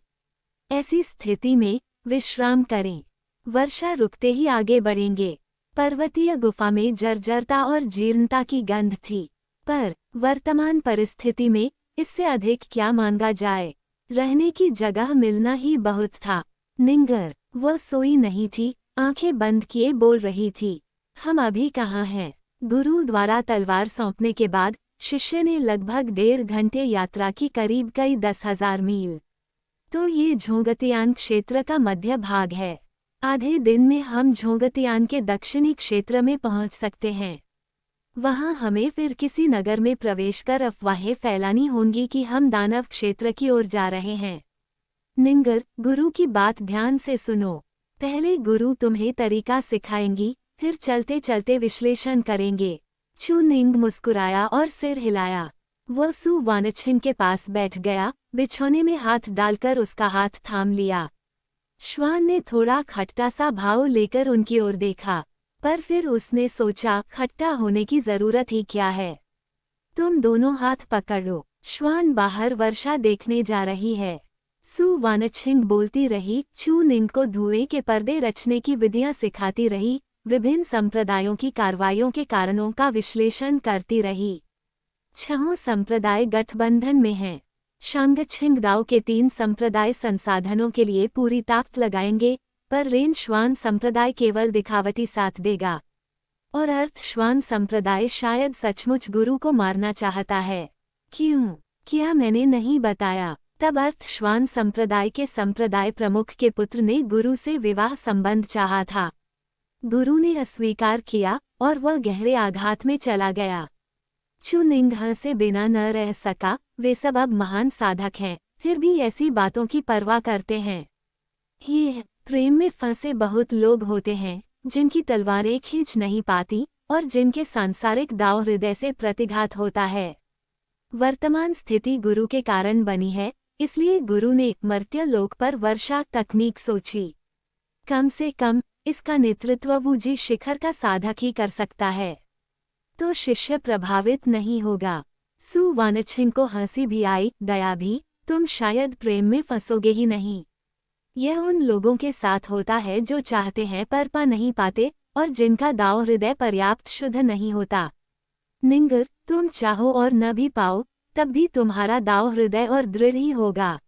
ऐसी स्थिति में विश्राम करें, वर्षा रुकते ही आगे बढ़ेंगे। पर्वतीय गुफा में जर्जरता और जीर्णता की गंध थी, पर वर्तमान परिस्थिति में इससे अधिक क्या मांगा जाए। रहने की जगह मिलना ही बहुत था। निंगर, वह सोई नहीं थी, आंखें बंद किए बोल रही थी। हम अभी कहाँ हैं? गुरु द्वारा तलवार सौंपने के बाद शिष्य ने लगभग 1.5 घंटे यात्रा की, करीब कई 10,000 मील। तो ये झोंगतियान क्षेत्र का मध्य भाग है। आधे दिन में हम झोंगतियान के दक्षिणी क्षेत्र में पहुंच सकते हैं। वहां हमें फिर किसी नगर में प्रवेश कर अफवाहें फैलानी होंगी कि हम दानव क्षेत्र की ओर जा रहे हैं। निंगर, गुरु की बात ध्यान से सुनो। पहले गुरु तुम्हें तरीका सिखाएंगी, फिर चलते चलते विश्लेषण करेंगे। चू निंग मुस्कुराया और सिर हिलाया। वह सू वानछिन के पास बैठ गया, बिछौने में हाथ डालकर उसका हाथ थाम लिया। श्वान ने थोड़ा खट्टा सा भाव लेकर उनकी ओर देखा, पर फिर उसने सोचा, खट्टा होने की जरूरत ही क्या है। तुम दोनों हाथ पकड़ो, श्वान बाहर वर्षा देखने जा रही है। सू वानछिन बोलती रही, चू निंग को धुएं के पर्दे रचने की विधियां सिखाती रही, विभिन्न संप्रदायों की कार्रवाइयों के कारणों का विश्लेषण करती रही। 6 संप्रदाय गठबंधन में हैं। शांग छिंगदाओ के 3 संप्रदाय संसाधनों के लिए पूरी ताकत लगाएंगे, पर रेन श्वान संप्रदाय केवल दिखावटी साथ देगा। और अर्थ श्वान संप्रदाय शायद सचमुच गुरु को मारना चाहता है। क्यों? क्या मैंने नहीं बताया? तब अर्थ श्वान संप्रदाय के संप्रदाय प्रमुख के पुत्र ने गुरु से विवाह संबंध चाहा था। गुरु ने अस्वीकार किया और वह गहरे आघात में चला गया। चू निंग से बिना न रह सका। वे सब अब महान साधक हैं, फिर भी ऐसी बातों की परवाह करते हैं। ये प्रेम में फंसे बहुत लोग होते हैं, जिनकी तलवारें खींच नहीं पाती और जिनके सांसारिक दाव हृदय से प्रतिघात होता है। वर्तमान स्थिति गुरु के कारण बनी है, इसलिए गुरु ने मर्त्य लोक पर वर्षा तकनीक सोची। कम से कम इसका नेतृत्व वूजी शिखर का साधक ही कर सकता है, तो शिष्य प्रभावित नहीं होगा। सू वानछिन को हंसी भी आई, दया भी। तुम शायद प्रेम में फंसोगे ही नहीं। यह उन लोगों के साथ होता है जो चाहते हैं पर पा नहीं पाते, और जिनका दाव हृदय पर्याप्त शुद्ध नहीं होता। निंगर, तुम चाहो और न भी पाओ, तब भी तुम्हारा दाव हृदय और दृढ़ ही होगा।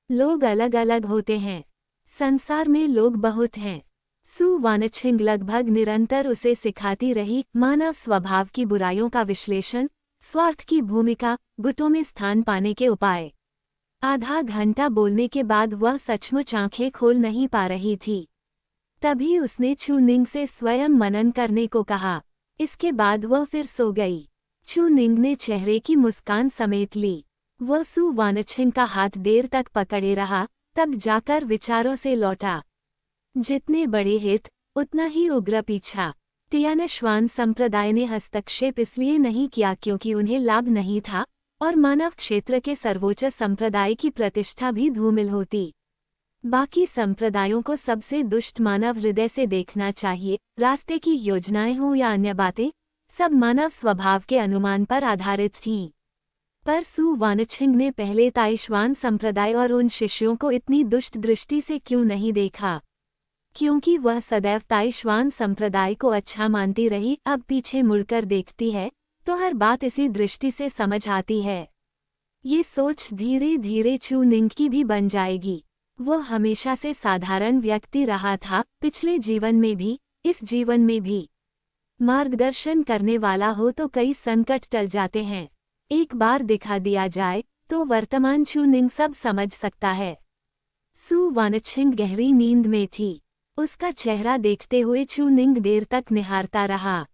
लोग अलग अलग होते हैं, संसार में लोग बहुत हैं। सू वानछिन लगभग निरंतर उसे सिखाती रही, मानव स्वभाव की बुराइयों का विश्लेषण, स्वार्थ की भूमिका, गुटों में स्थान पाने के उपाय। आधा घंटा बोलने के बाद वह सचमुच आंखें खोल नहीं पा रही थी। तभी उसने चू निंग से स्वयं मनन करने को कहा। इसके बाद वह फिर सो गई। चू निंग ने चेहरे की मुस्कान समेट ली। वह सू वानछिन का हाथ देर तक पकड़े रहा, तब जाकर विचारों से लौटा। जितने बड़े हित, उतना ही उग्र पीछा। त्यान श्वान संप्रदाय ने हस्तक्षेप इसलिए नहीं किया क्योंकि उन्हें लाभ नहीं था और मानव क्षेत्र के सर्वोच्च संप्रदाय की प्रतिष्ठा भी धूमिल होती। बाकी संप्रदायों को सबसे दुष्ट मानव हृदय से देखना चाहिए। रास्ते की योजनाएं हों या अन्य बातें, सब मानव स्वभाव के अनुमान पर आधारित थीं। पर सु वानछिंग ने पहले ताइश्वान संप्रदाय और उन शिष्यों को इतनी दुष्ट दृष्टि से क्यों नहीं देखा? क्योंकि वह सदैव ताइश्वान संप्रदाय को अच्छा मानती रही। अब पीछे मुड़कर देखती है तो हर बात इसी दृष्टि से समझ आती है। ये सोच धीरे धीरे चू निंग की भी बन जाएगी। वो हमेशा से साधारण व्यक्ति रहा था, पिछले जीवन में भी, इस जीवन में भी। मार्गदर्शन करने वाला हो तो कई संकट टल जाते हैं। एक बार दिखा दिया जाए तो वर्तमान चू निंग सब समझ सकता है। सु वानछिंग गहरी नींद में थी। उसका चेहरा देखते हुए चू निंग देर तक निहारता रहा।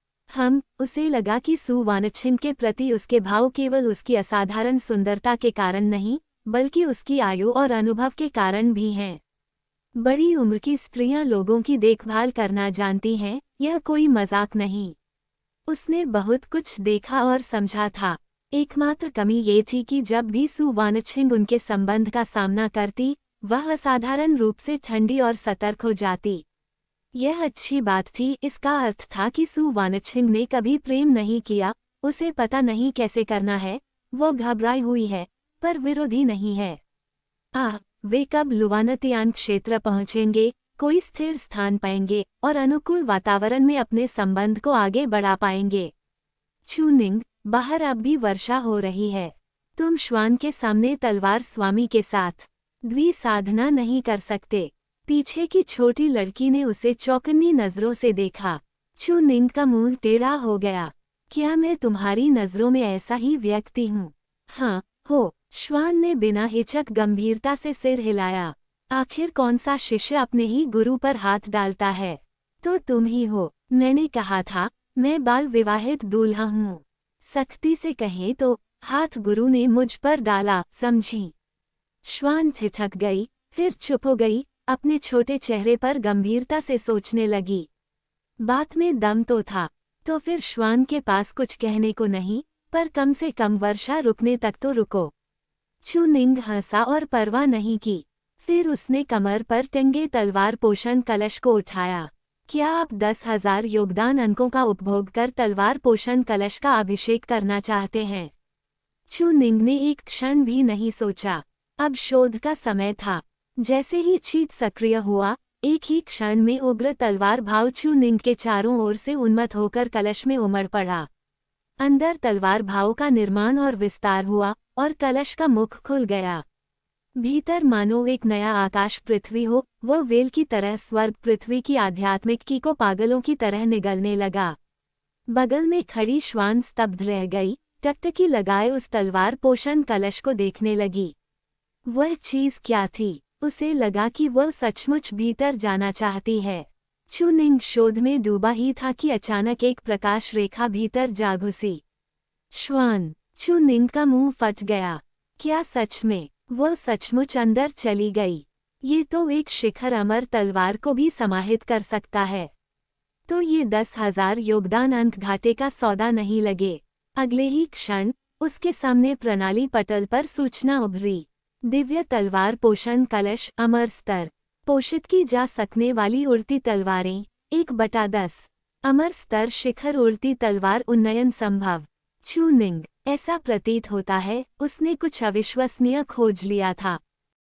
उसे लगा कि सु वानछिंग के प्रति उसके भाव केवल उसकी असाधारण सुंदरता के कारण नहीं, बल्कि उसकी आयु और अनुभव के कारण भी हैं। बड़ी उम्र की स्त्रियां लोगों की देखभाल करना जानती हैं, यह कोई मजाक नहीं। उसने बहुत कुछ देखा और समझा था। एकमात्र कमी ये थी कि जब भी सु वानछिंग उनके संबंध का सामना करती, वह असाधारण रूप से ठंडी और सतर्क हो जाती। यह अच्छी बात थी। इसका अर्थ था कि सु वानछिंग ने कभी प्रेम नहीं किया, उसे पता नहीं कैसे करना है। वो घबराई हुई है पर विरोधी नहीं है। वे कब लुवानतियान क्षेत्र पहुंचेंगे, कोई स्थिर स्थान पाएंगे और अनुकूल वातावरण में अपने संबंध को आगे बढ़ा पाएंगे। चू निंग, बाहर अब भी वर्षा हो रही है। तुम श्वान के सामने तलवार स्वामी के साथ द्विसाधना नहीं कर सकते। पीछे की छोटी लड़की ने उसे चौकन्नी नजरों से देखा। चू निंग का मुंह टेढ़ा हो गया। क्या मैं तुम्हारी नजरों में ऐसा ही व्यक्ति हूँ? हाँ, हो। श्वान ने बिना हिचक गंभीरता से सिर हिलाया। आखिर कौन सा शिष्य अपने ही गुरु पर हाथ डालता है? तो तुम ही हो। मैंने कहा था, मैं बाल विवाहित दूल्हा हूँ। सख्ती से कहें तो हाथ गुरु ने मुझ पर डाला, समझी? श्वान ठिठक गई, फिर चुप हो गई, अपने छोटे चेहरे पर गंभीरता से सोचने लगी। बात में दम तो था, तो फिर श्वान के पास कुछ कहने को नहीं, पर कम से कम वर्षा रुकने तक तो रुको। चू निंग हंसा और परवाह नहीं की। फिर उसने कमर पर टंगे तलवार पोषण कलश को उठाया। क्या आप 10,000 योगदान अंकों का उपभोग कर तलवार पोषण कलश का अभिषेक करना चाहते हैं? चू निंग ने एक क्षण भी नहीं सोचा। अब शोध का समय था। जैसे ही चीत सक्रिय हुआ, एक ही क्षण में उग्र तलवार भाव चू निंग के चारों ओर से उन्मत्त होकर कलश में उमड़ पड़ा। अंदर तलवार भाव का निर्माण और विस्तार हुआ और कलश का मुख खुल गया। भीतर मानो एक नया आकाश पृथ्वी हो, वो वेल की तरह स्वर्ग पृथ्वी की आध्यात्मिक की को पागलों की तरह निगलने लगा। बगल में खड़ी श्वान स्तब्ध रह गई, टकटकी लगाए उस तलवार पोषण कलश को देखने लगी। वह चीज क्या थी? उसे लगा कि वह सचमुच भीतर जाना चाहती है। चू निंग शोध में डूबा ही था कि अचानक एक प्रकाश रेखा भीतर जा घुसी। श्वान! चू निंग का मुंह फट गया। क्या सच में? वह सचमुच अंदर चली गई। ये तो एक शिखर अमर तलवार को भी समाहित कर सकता है। तो ये 10,000 योगदान अंक घाटे का सौदा नहीं लगे। अगले ही क्षण उसके सामने प्रणाली पटल पर सूचना उभरी। दिव्य तलवार पोषण कलश अमर स्तर, पोषित की जा सकने वाली उड़ती तलवारें 1/10। अमर स्तर शिखर उड़ती तलवार उन्नयन संभव। चू निंग, ऐसा प्रतीत होता है उसने कुछ अविश्वसनीय खोज लिया था।